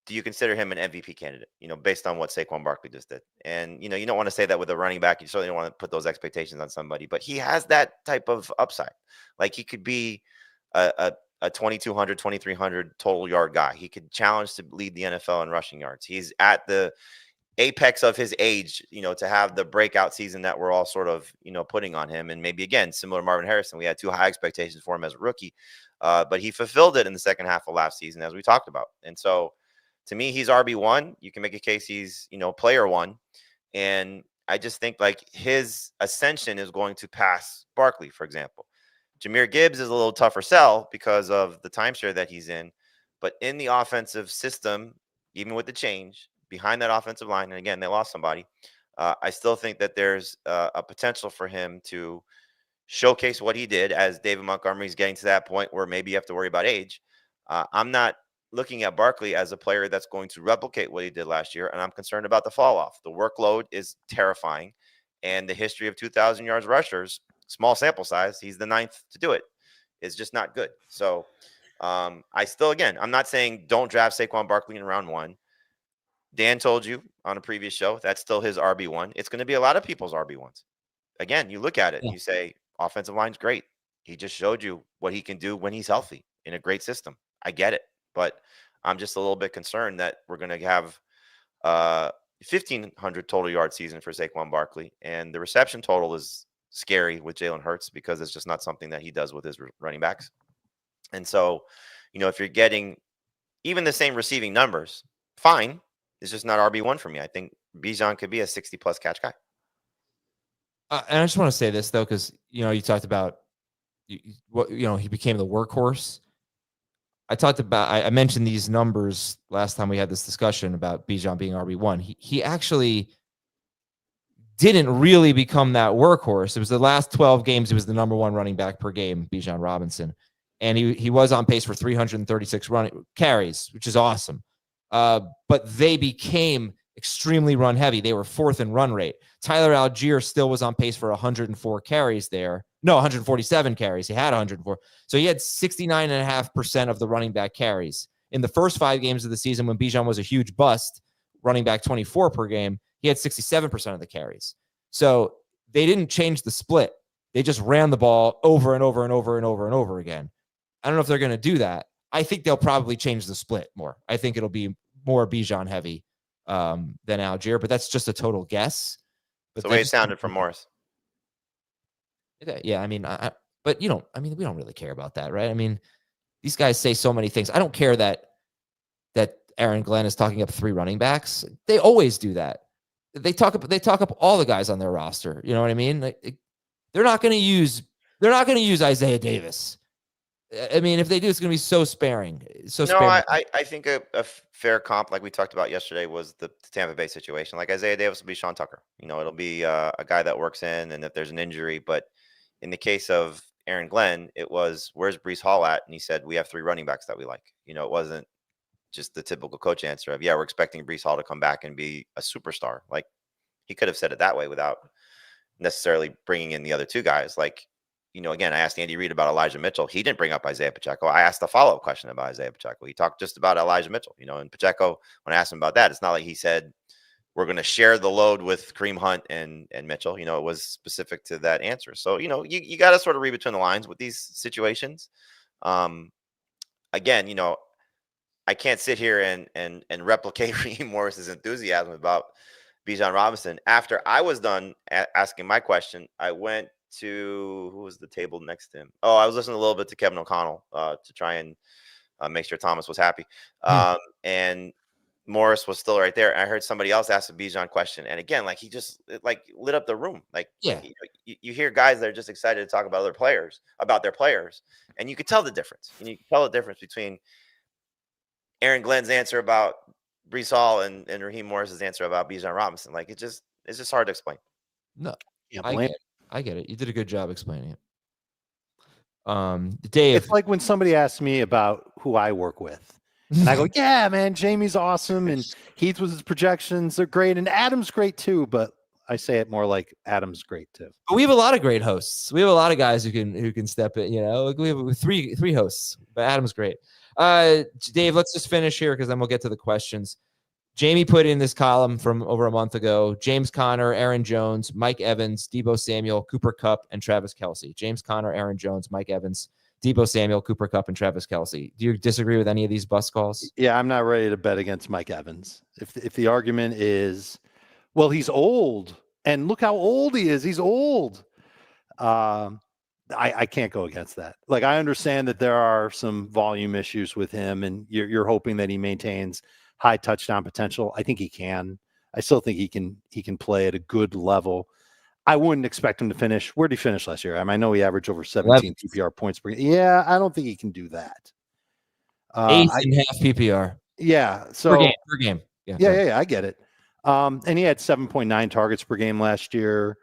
do you consider him an MVP candidate, based on what Saquon Barkley just did? And, you don't want to say that with a running back. You certainly don't want to put those expectations on somebody, but he has that type of upside. Like he could be a 2,200, 2,300 total yard guy. He could challenge to lead the NFL in rushing yards. He's at the apex of his age, to have the breakout season that we're all sort of, putting on him. And maybe, again, similar to Marvin Harrison, we had too high expectations for him as a rookie, but he fulfilled it in the second half of last season, as we talked about. And so to me, he's RB1. You can make a case he's, player 1. And I just think like his ascension is going to pass Barkley, for example. Jahmyr Gibbs is a little tougher sell because of the timeshare that he's in. But in the offensive system, even with the change behind that offensive line, and again, they lost somebody, I still think that there's a potential for him to showcase what he did as David Montgomery's getting to that point where maybe you have to worry about age. I'm not looking at Barkley as a player that's going to replicate what he did last year, and I'm concerned about the fall off. The workload is terrifying, and the history of 2,000 yards rushers, small sample size, he's the 9th to do it, is just not good. So I still, again, I'm not saying don't draft Saquon Barkley in round 1. Dan told you on a previous show that's still his RB1. It's going to be a lot of people's RB1s. Again, you look at it and you say, offensive line's great. He just showed you what he can do when he's healthy in a great system. I get it. But I'm just a little bit concerned that we're going to have 1,500 total yard season for Saquon Barkley. And the reception total is scary with Jalen Hurts because it's just not something that he does with his running backs. And so, if you're getting even the same receiving numbers, fine. It's just not RB1 for me. I think Bijan could be a 60-plus catch guy. And I just want to say this, though, because, you talked about, he became the workhorse. I mentioned these numbers last time we had this discussion about Bijan being RB1. He actually didn't really become that workhorse. It was the last 12 games. He was the number 1 running back per game, Bijan Robinson. And he was on pace for 336 running carries, which is awesome. But they became extremely run heavy. They were 4th in run rate. Tyler Algier still was on pace for 104 carries there. No, 147 carries. He had 104. So he had 69.5% of the running back carries. In the first 5 games of the season when Bijan was a huge bust, running back 24 per game, he had 67% of the carries. So they didn't change the split. They just ran the ball over and over and over and over and over again. I don't know if they're going to do that. I think they'll probably change the split more. I think it'll be more Bijan heavy than Algier, but that's just a total guess. But the way it sounded from Morris. Yeah, I mean, but we don't really care about that, right? I mean, these guys say so many things. I don't care that Aaron Glenn is talking up 3 running backs. They always do that. They talk up all the guys on their roster. You know what I mean? They're not going to use Isaiah Davis. I mean, if they do, it's going to be so sparing. I think a fair comp, like we talked about yesterday, was the Tampa Bay situation. Like Isaiah Davis will be Sean Tucker. It'll be a guy that works in, and if there's an injury. But in the case of Aaron Glenn, it was, where's Breece Hall at? And he said, we have 3 running backs that we like. It wasn't just the typical coach answer of, we're expecting Breece Hall to come back and be a superstar. Like, he could have said it that way without necessarily bringing in the other two guys. Like, again, I asked Andy Reid about Elijah Mitchell. He didn't bring up Isaiah Pacheco. I asked a follow-up question about Isaiah Pacheco. He talked just about Elijah Mitchell, and Pacheco, when I asked him about that, it's not like he said, we're going to share the load with Kareem Hunt and Mitchell. It was specific to that answer. So, you got to sort of read between the lines with these situations. Again, I can't sit here and replicate Raheem Morris's enthusiasm about Bijan Robinson. After I was done asking my question, I went to, who was the table next to him? Oh, I was listening a little bit to Kevin O'Connell to try and make sure Thomas was happy. And Morris was still right there. I heard somebody else ask a Bijan question. And again, like he just lit up the room. Like, you hear guys that are just excited to talk about their players. And you could tell the difference. And you can tell the difference between Aaron Glenn's answer about Breece Hall and Raheem Morris's answer about Bijan Robinson. Like, it's just hard to explain. No, I get it. You did a good job explaining it. Dave, it's like when somebody asks me about who I work with. And I go, yeah, man, Jamie's awesome. And Heath with his projections are great. And Adam's great too. But I say it more like Adam's great too. But we have a lot of great hosts. We have a lot of guys who can step in, we have three hosts, but Adam's great. Dave, let's just finish here because then we'll get to the questions. Jamie put in this column from over a month ago: James Conner, Aaron Jones, Mike Evans, Deebo Samuel, Cooper Kupp, and Travis Kelce. James Conner, Aaron Jones, Mike Evans, Deebo Samuel, Cooper Kupp, and Travis Kelce. Do you disagree with any of these bust calls? Yeah, I'm not ready to bet against Mike Evans. If the argument is, well, he's old, and look how old he is. He's old. I can't go against that. Like, I understand that there are some volume issues with him, and you're hoping that he maintains high touchdown potential. I think he can. I still think he can play at a good level. I wouldn't expect him to finish. Where did he finish last year? I know he averaged over 17 PPR points per game. Yeah, I don't think he can do that. 8.5 PPR. Yeah. So per game. Yeah, I get it. And he had 7.9 targets per game last year.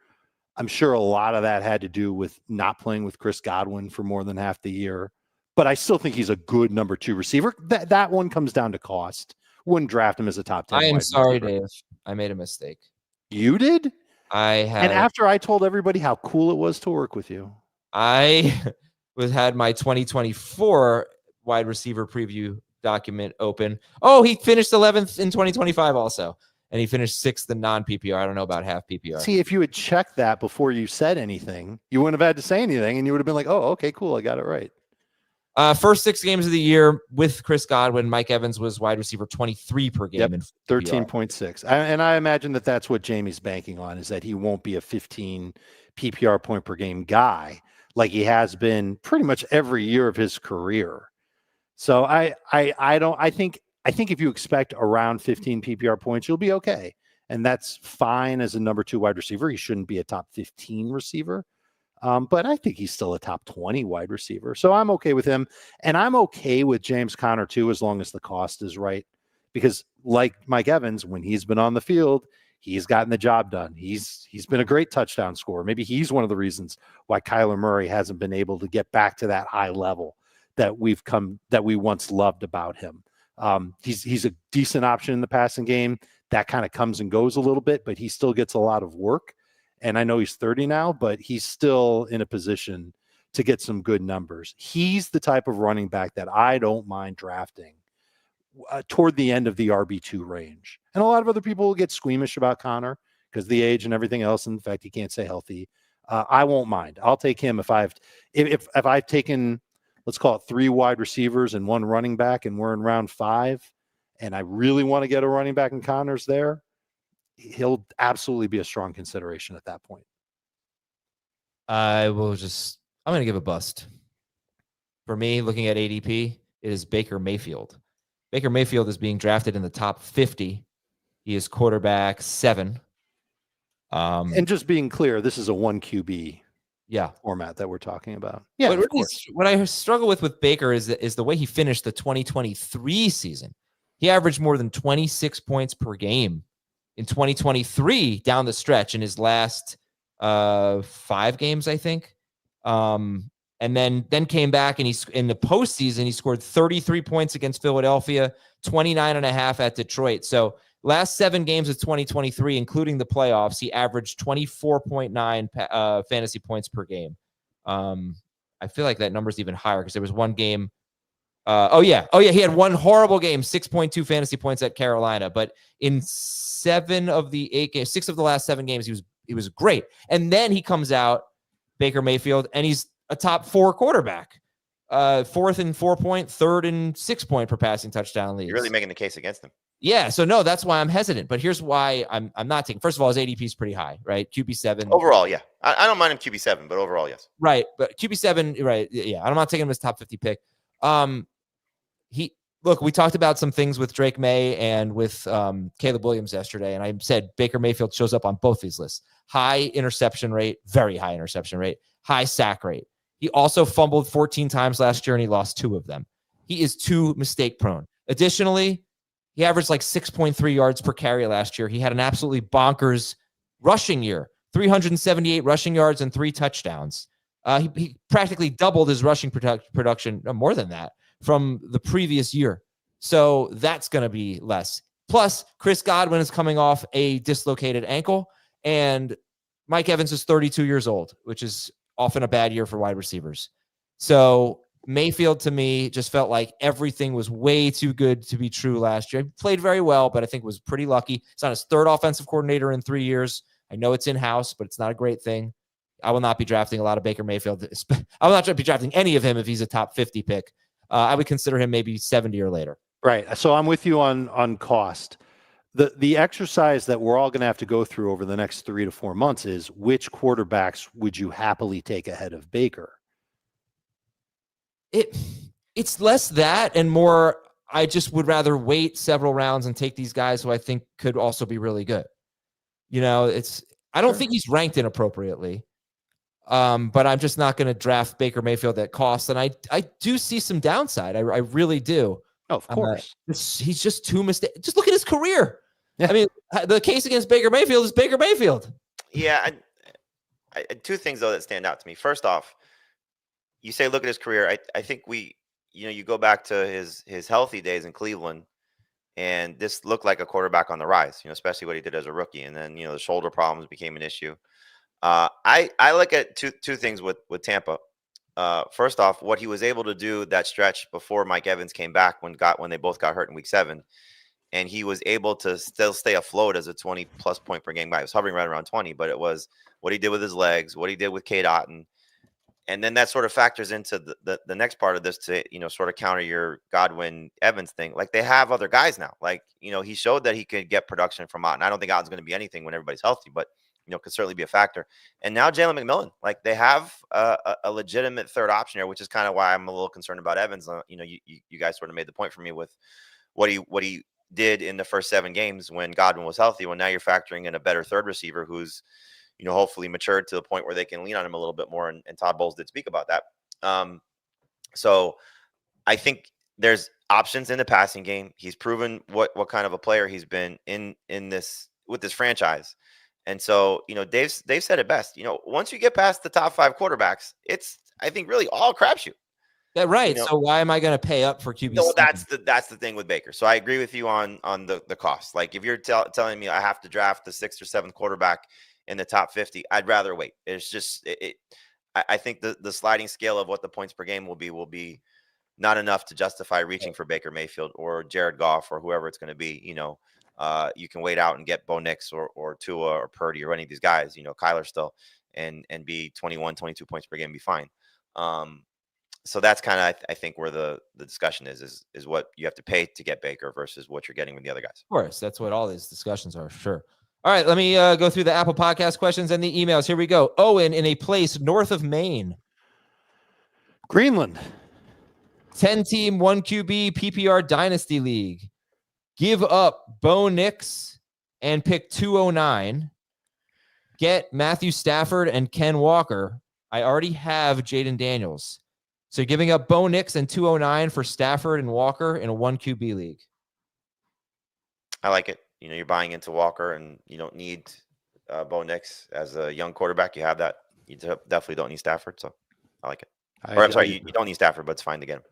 I'm sure a lot of that had to do with not playing with Chris Godwin for more than half the year. But I still think he's a good number 2 receiver. That one comes down to cost. Wouldn't draft him as a top 10. I am sorry, Dave. I made a mistake. You did? And after I told everybody how cool it was to work with you. I had my 2024 wide receiver preview document open. Oh, he finished 11th in 2025 also. And he finished 6th in non-PPR. I don't know about half PPR. See, if you had checked that before you said anything, you wouldn't have had to say anything, and you would have been like, oh, okay, cool, I got it right. First 6 games of the year with Chris Godwin, Mike Evans was wide receiver 23 per game. Yep, 13.6. And I imagine that's what Jamie's banking on, is that he won't be a 15 PPR point per game guy like he has been pretty much every year of his career. So I think if you expect around 15 PPR points, you'll be okay. And that's fine as a number 2 wide receiver. He shouldn't be a top 15 receiver. But I think he's still a top 20 wide receiver. So I'm okay with him. And I'm okay with James Conner too, as long as the cost is right. Because like Mike Evans, when he's been on the field, he's gotten the job done. He's been a great touchdown scorer. Maybe he's one of the reasons why Kyler Murray hasn't been able to get back to that high level that we once loved about him. He's a decent option in the passing game. That kind of comes and goes a little bit, but he still gets a lot of work. And I know he's 30 now, but he's still in a position to get some good numbers. He's the type of running back that I don't mind drafting toward the end of the RB2 range. And a lot of other people will get squeamish about Conner because the age and everything else. In fact, he can't stay healthy. I won't mind. I'll take him if I've taken, let's call it 3 wide receivers and 1 running back, and we're in round 5, and I really want to get a running back and Conner's there. He'll absolutely be a strong consideration at that point. I'm going to give a bust. For me, looking at ADP, it is Baker Mayfield. Baker Mayfield is being drafted in the top 50. He is quarterback 7. And just being clear, this is a 1 QB format that we're talking about. Yeah. What I struggle with Baker is the way he finished the 2023 season. He averaged more than 26 points per game in 2023 down the stretch in his last 5 games, I think. And then came back, and he's in the postseason, he scored 33 points against Philadelphia, 29.5 at Detroit. So Last 7 games of 2023, including the playoffs, he averaged 24.9 fantasy points per game. I feel like that number's even higher because there was one game. He had one horrible game, 6.2 fantasy points at Carolina. But in 7 of the 8 games, 6 of the last 7 games, he was great. And then he comes out, Baker Mayfield, and he's a top 4 quarterback. 4th in 4-point, 3rd in 6-point per passing touchdown leagues. You're really making the case against him. Yeah, so no, that's why I'm hesitant. But here's why I'm not taking. First of all, his ADP is pretty high, right? QB7 overall, yeah. I don't mind him QB7, but overall, yes. Right, but QB7, right? Yeah, I'm not taking him as top 50 pick. We talked about some things with Drake May and with Caleb Williams yesterday, and I said Baker Mayfield shows up on both these lists. High interception rate, very high interception rate, high sack rate. He also fumbled 14 times last year, and he lost 2 of them. He is too mistake prone. Additionally, he averaged like 6.3 yards per carry last year. He had an absolutely bonkers rushing year, 378 rushing yards and 3 touchdowns. He practically doubled his rushing production, more than that, from the previous year. So that's going to be less. Plus, Chris Godwin is coming off a dislocated ankle, and Mike Evans is 32 years old, which is often a bad year for wide receivers. So Mayfield, to me, just felt like everything was way too good to be true last year. He played very well, but I think was pretty lucky. It's on his 3rd offensive coordinator in 3 years. I know it's in-house, but it's not a great thing. I will not be drafting a lot of Baker Mayfield. I will not be drafting any of him if he's a top 50 pick. I would consider him maybe 70 or later. Right. So I'm with you on cost. The exercise that we're all going to have to go through over the next 3 to 4 months is which quarterbacks would you happily take ahead of Baker? It's less that and more, I just would rather wait several rounds and take these guys who I think could also be really good. I don't think he's ranked inappropriately. But I'm just not going to draft Baker Mayfield at cost. And I do see some downside. I really do. Oh, of course. He's just too mistaken. Just look at his career. Yeah. I mean, the case against Baker Mayfield is Baker Mayfield. Yeah. I 2 things, though, that stand out to me. First off, you say look at his career. I think you go back to his healthy days in Cleveland, and this looked like a quarterback on the rise, especially what he did as a rookie. And then, the shoulder problems became an issue. I look at two things with Tampa. First off, what he was able to do that stretch before Mike Evans came back when they both got hurt in week 7, and he was able to still stay afloat as a 20+ point per game guy. He was hovering right around 20, but it was what he did with his legs, what he did with Cade Otton, and then that sort of factors into the next part of this to sort of counter your Godwin Evans thing. Like, they have other guys now. Like, he showed that he could get production from Otton. I don't think Otton's going to be anything when everybody's healthy, but could certainly be a factor. And now Jalen McMillan, like, they have a legitimate 3rd option here, which is kind of why I'm a little concerned about Evans. You guys sort of made the point for me with what he did in the first 7 games when Godwin was healthy. Well, now you're factoring in a better 3rd receiver who's, hopefully matured to the point where they can lean on him a little bit more. And Todd Bowles did speak about that. So I think there's options in the passing game. He's proven what kind of a player he's been in this with this franchise. And so, they've said it best. Once you get past the top 5 quarterbacks, it's, I think, really all crapshoot. Yeah, right. So why am I going to pay up for QB? No, that's the thing with Baker. So I agree with you on the cost. Like, if you're telling me I have to draft the 6th or 7th quarterback in the top 50, I'd rather wait. It's just I think the sliding scale of what the points per game will be not enough to justify reaching for Baker Mayfield or Jared Goff or whoever it's going to be. You can wait out and get Bo Nix or Tua or Purdy or any of these guys, Kyler still, and be 21, 22 points per game and be fine. So that's kind of, I think, where the discussion is what you have to pay to get Baker versus what you're getting with the other guys. Of course, that's what all these discussions are. Sure. All right, let me go through the Apple Podcast questions and the emails. Here we go. Owen, in a place north of Maine. Greenland. 10-team, 1 QB, PPR Dynasty League. Give up Bo Nix and pick 209. Get Matthew Stafford and Ken Walker. I already have Jaden Daniels. So you're giving up Bo Nix and 209 for Stafford and Walker in a 1 QB league. I like it. You're buying into Walker, and you don't need Bo Nix as a young quarterback. You have that. You definitely don't need Stafford, so I like it. You don't need Stafford, but it's fine to get him.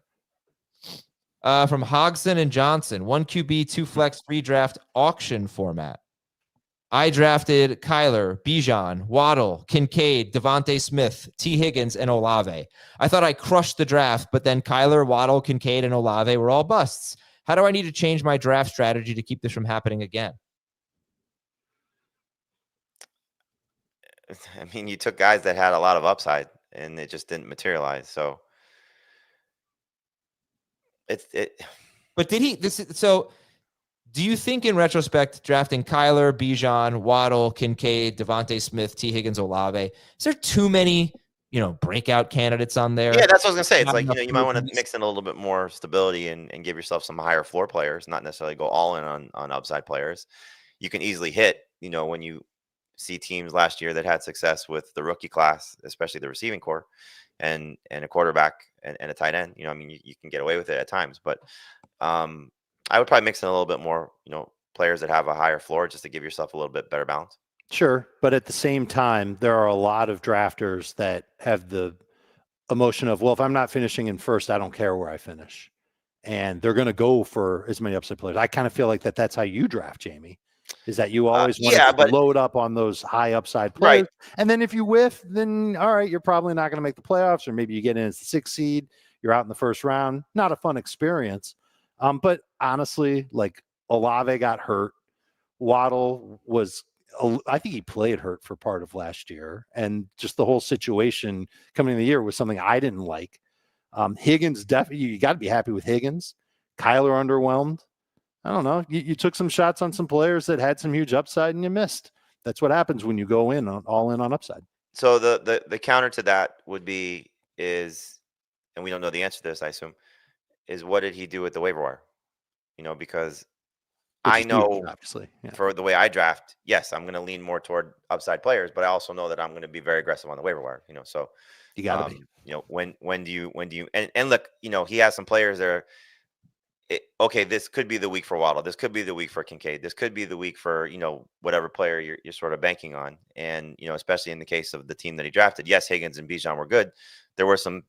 From Hodgson and Johnson, 1 QB, 2 flex, redraft auction format. I drafted Kyler, Bijan, Waddle, Kincaid, Devontae Smith, T. Higgins, and Olave. I thought I crushed the draft, but then Kyler, Waddle, Kincaid, and Olave were all busts. How do I need to change my draft strategy to keep this from happening again? I mean, you took guys that had a lot of upside, and it just didn't materialize. So But did he? So do you think in retrospect, drafting Kyler, Bijan, Waddle, Kincaid, Devontae Smith, T. Higgins, Olave, is there too many, breakout candidates on there? Yeah, that's what I was gonna say. It's Not like, enough you might want to rookies? mix in a little bit more stability and give yourself some higher floor players, not necessarily go all in on upside players. You can easily hit, when you see teams last year that had success with the rookie class, especially the receiving core and a quarterback and a tight end. I mean, you can get away with it at times, but I would probably mix in a little bit more, players that have a higher floor just to give yourself a little bit better balance. Sure. But at the same time, there are a lot of drafters that have the emotion of, well, if I'm not finishing in first, I don't care where I finish. And they're going to go for as many upside players. I kind of feel like that's how you draft, Jamie, is that you always want to load up on those high upside players. Right. And then if you whiff, then all right, you're probably not going to make the playoffs, or maybe you get in as the 6th seed. You're out in the first round. Not a fun experience. But honestly, like Olave got hurt. Waddle was, I think he played hurt for part of last year. And just the whole situation coming in the year was something I didn't like. Higgins, definitely, you got to be happy with Higgins. Kyler underwhelmed. I don't know. You took some shots on some players that had some huge upside and you missed. That's what happens when you go all in on upside. So the counter to that would be and we don't know the answer to this, I assume, is what did he do with the waiver wire? Because I know, huge, obviously, for the way I draft, yes, I'm going to lean more toward upside players, but I also know that I'm going to be very aggressive on the waiver wire. So you got to be. When do you and look, he has some players there. Okay, this could be the week for Waddle. This could be the week for Kincaid. This could be the week for whatever player you're sort of banking on. And especially in the case of the team that he drafted, yes, Higgins and Bijan were good. There were some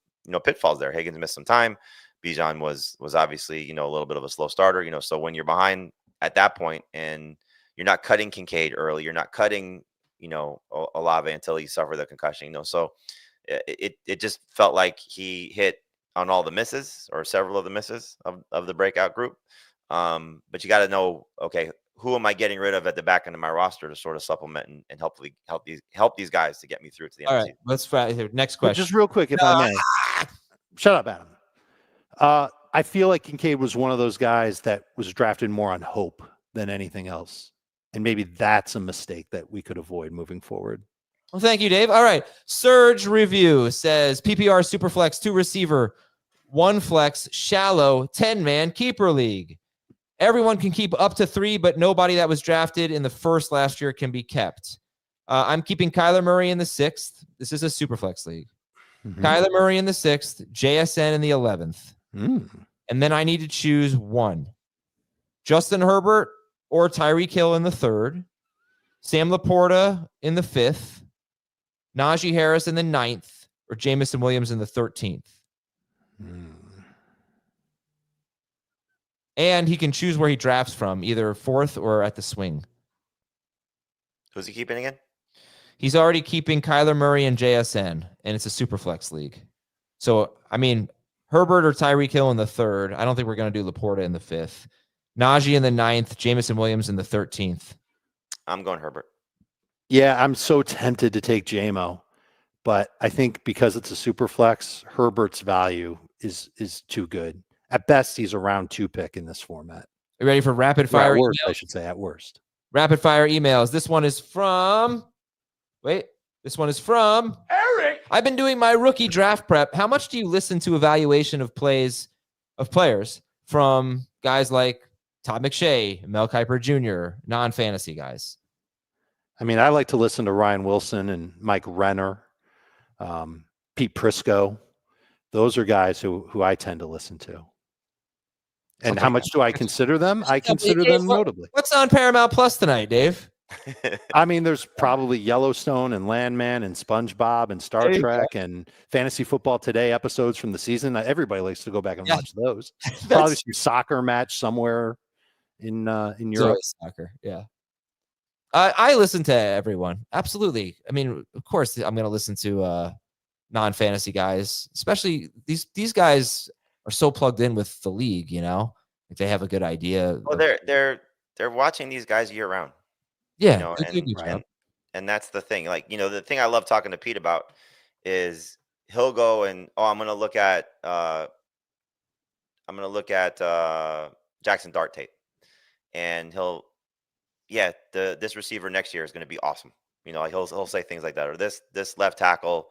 pitfalls there. Higgins missed some time. Bijan was obviously a little bit of a slow starter. So when you're behind at that point and you're not cutting Kincaid early, you're not cutting Olave until he suffered the concussion. So it just felt like he hit on all the misses or several of the misses of the breakout group. But you got to know, okay, who am I getting rid of at the back end of my roster to sort of supplement and hopefully help these guys to get me through to the end of the season. Let's try here. Next question. Just real quick, if I may. Shut up, Adam. I feel like Kincaid was one of those guys that was drafted more on hope than anything else. And maybe that's a mistake that we could avoid moving forward. Well, thank you, Dave. All right. Surge Review says PPR Superflex 2 receiver, 1 flex, shallow, 10-man keeper league. Everyone can keep up to 3, but nobody that was drafted in the first last year can be kept. I'm keeping Kyler Murray in the 6th. This is a Superflex league. Mm-hmm. Kyler Murray in the 6th, JSN in the 11th. And then I need to choose 1. Justin Herbert or Tyreek Hill in the 3rd. Sam Laporta in the 5th. Najee Harris in the 9th. Or Jamison Williams in the 13th. And he can choose where he drafts from, either 4th or at the swing. Who's he keeping again? He's already keeping Kyler Murray and JSN, and it's a Superflex league. So, I mean, Herbert or Tyreek Hill in the 3rd. I don't think we're going to do Laporta in the 5th. Najee in the 9th. Jamison Williams in the 13th. I'm going Herbert. Yeah, I'm so tempted to take JMO, but I think because it's a Superflex, Herbert's value is too good. At best, he's a round 2 pick in this format. Are you ready for rapid fire? At worst, I should say, at worst. Rapid fire emails. This one is from Eric. I've been doing my rookie draft prep. How much do you listen to evaluation of players from guys like Todd McShay, Mel Kiper Jr., non-fantasy guys? I mean, I like to listen to Ryan Wilson and Mike Renner, Pete Prisco. Those are guys who I tend to listen to. And how much do I consider them? I consider them notably. What's on Paramount Plus tonight, Dave? I mean, there's probably Yellowstone and Landman and SpongeBob and Star Trek and Fantasy Football Today episodes from the season. Everybody likes to go back and watch those. Probably some soccer match somewhere in Europe. Soccer, yeah. I listen to everyone. Absolutely. I mean, of course, I'm going to listen to non-fantasy guys, especially these guys are so plugged in with the league. If they have a good idea. Well, they're watching these guys year round. Yeah, and that's the thing. Like, the thing I love talking to Pete about is he'll go and I'm going to look at Jackson Dart tape, and this receiver next year is going to be awesome. Like he'll say things like that, or this left tackle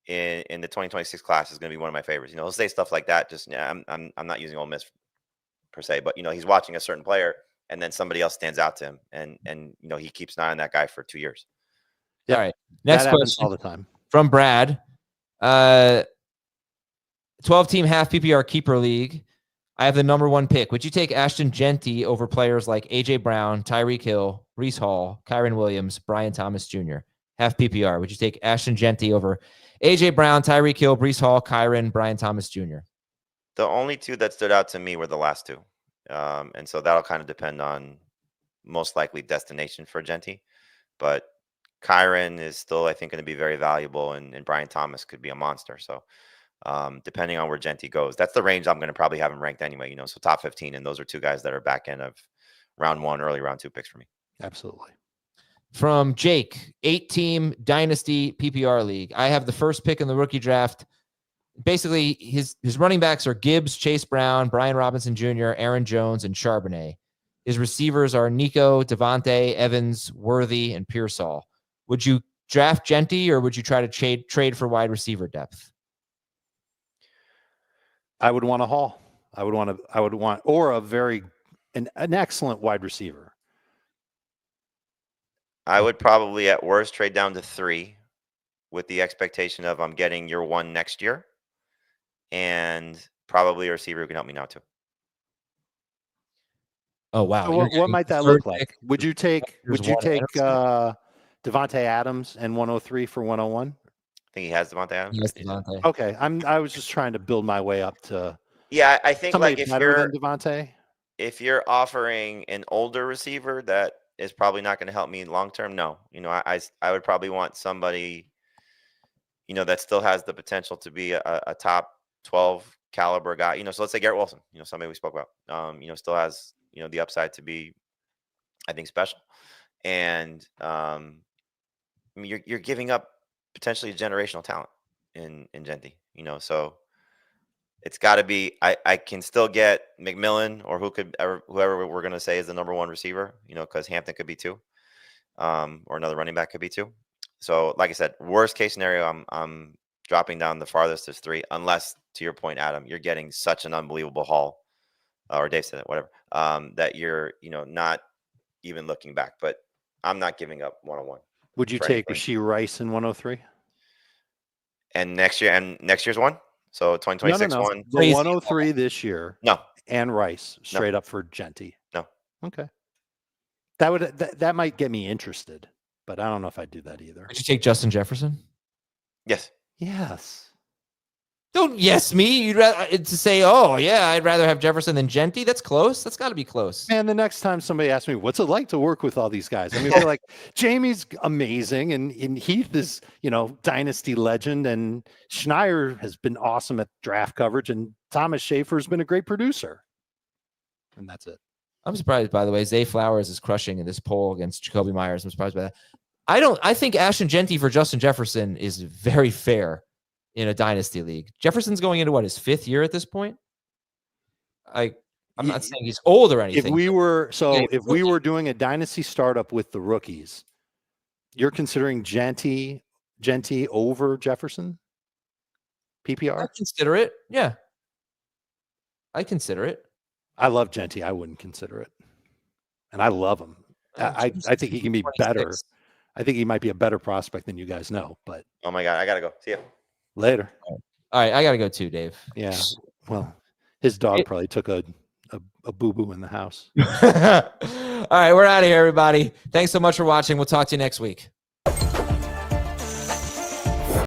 in the 2026 class is going to be one of my favorites. He'll say stuff like that. Just I'm not using Ole Miss per se, but he's watching a certain player, and then somebody else stands out to him, and he keeps an eye on that guy for 2 years. All right. Next question all the time from Brad. 12-team half PPR keeper league. I have the number 1 pick. Would you take Ashton Jeanty over players like AJ Brown, Tyreek Hill, Breece Hall, Kyron Williams, Brian Thomas Jr.? Half PPR. Would you take Ashton Jeanty over AJ Brown, Tyreek Hill, Breece Hall, Kyron, Brian Thomas Jr.? The only 2 that stood out to me were the last 2. And so that'll kind of depend on most likely destination for Jeanty. But Kyron is still, I think, going to be very valuable, and Brian Thomas could be a monster. So depending on where Jeanty goes, that's the range I'm going to probably have him ranked anyway. So top 15, and those are 2 guys that are back end of round 1, early round 2 picks for me. Absolutely. From Jake, 8-team dynasty PPR league. I have the first pick in the rookie draft. Basically, his running backs are Gibbs, Chase Brown, Brian Robinson Jr., Aaron Jones, and Charbonnet. His receivers are Nico, Devontae, Evans, Worthy, and Pearsall. Would you draft Jeanty, or would you try to trade for wide receiver depth? I would want a haul. I would want or an excellent wide receiver. I would probably at worst trade down to 3 with the expectation of I'm getting your 1 next year, and probably a receiver who can help me now too. Oh wow! So what might that look like? Would you take Devontae Adams and 103 for 101? I think he has Devontae Adams. Yes, Devontae. Okay, I was just trying to build my way up to. Yeah, I think somebody like if better you're than Devontae, if you're offering an older receiver that is probably not going to help me long term, no. I would probably want somebody, that still has the potential to be a top 12 caliber guy. So let's say Garrett Wilson. Somebody we spoke about. Still has the upside to be, I think, special. And I mean, you're giving up potentially generational talent in Jeanty. So it's got to be. I can still get McMillan or whoever we're going to say is the number 1 receiver. Because Hampton could be 2, or another running back could be 2. So, like I said, worst case scenario, I'm dropping down the farthest is 3, unless, to your point, Adam, you're getting such an unbelievable haul, or Dave said it, whatever, that you're not even looking back. But I'm not giving up 101. Would you take Rashee Rice in 103? And next year's 1? So 2026 no. 1. The 103 this year. No. And Rice straight up for Jeanty. No. Okay. That might get me interested, but I don't know if I'd do that either. Would you take Justin Jefferson? Yes. Yes. Don't yes me. You'd rather to say, oh yeah, I'd rather have Jefferson than Jeanty. That's close. That's got to be close. Man, the next time somebody asks me, what's it like to work with all these guys? I mean, they're like, Jamie's amazing, and Heath is, dynasty legend, and Schneier has been awesome at draft coverage, and Thomas Schaefer has been a great producer. And that's it. I'm surprised, by the way. Zay Flowers is crushing in this poll against Jacoby Myers. I'm surprised by that. I think Ashton Jeanty for Justin Jefferson is very fair in a dynasty league. Jefferson's going into his 5th year at this point. I'm not saying he's old or anything. If we were doing a dynasty startup with the rookies, you're considering Jeanty over Jefferson? PPR? I consider it. Yeah. I consider it. I love Jeanty. I wouldn't consider it. And I love him. I think he can be better. I think he might be a better prospect than you guys know, but oh my God, I gotta go. See you later. All right, I gotta go too, Dave. Yeah. Well, his dog probably took a boo-boo in the house. All right, we're out of here, everybody. Thanks so much for watching. We'll talk to you next week.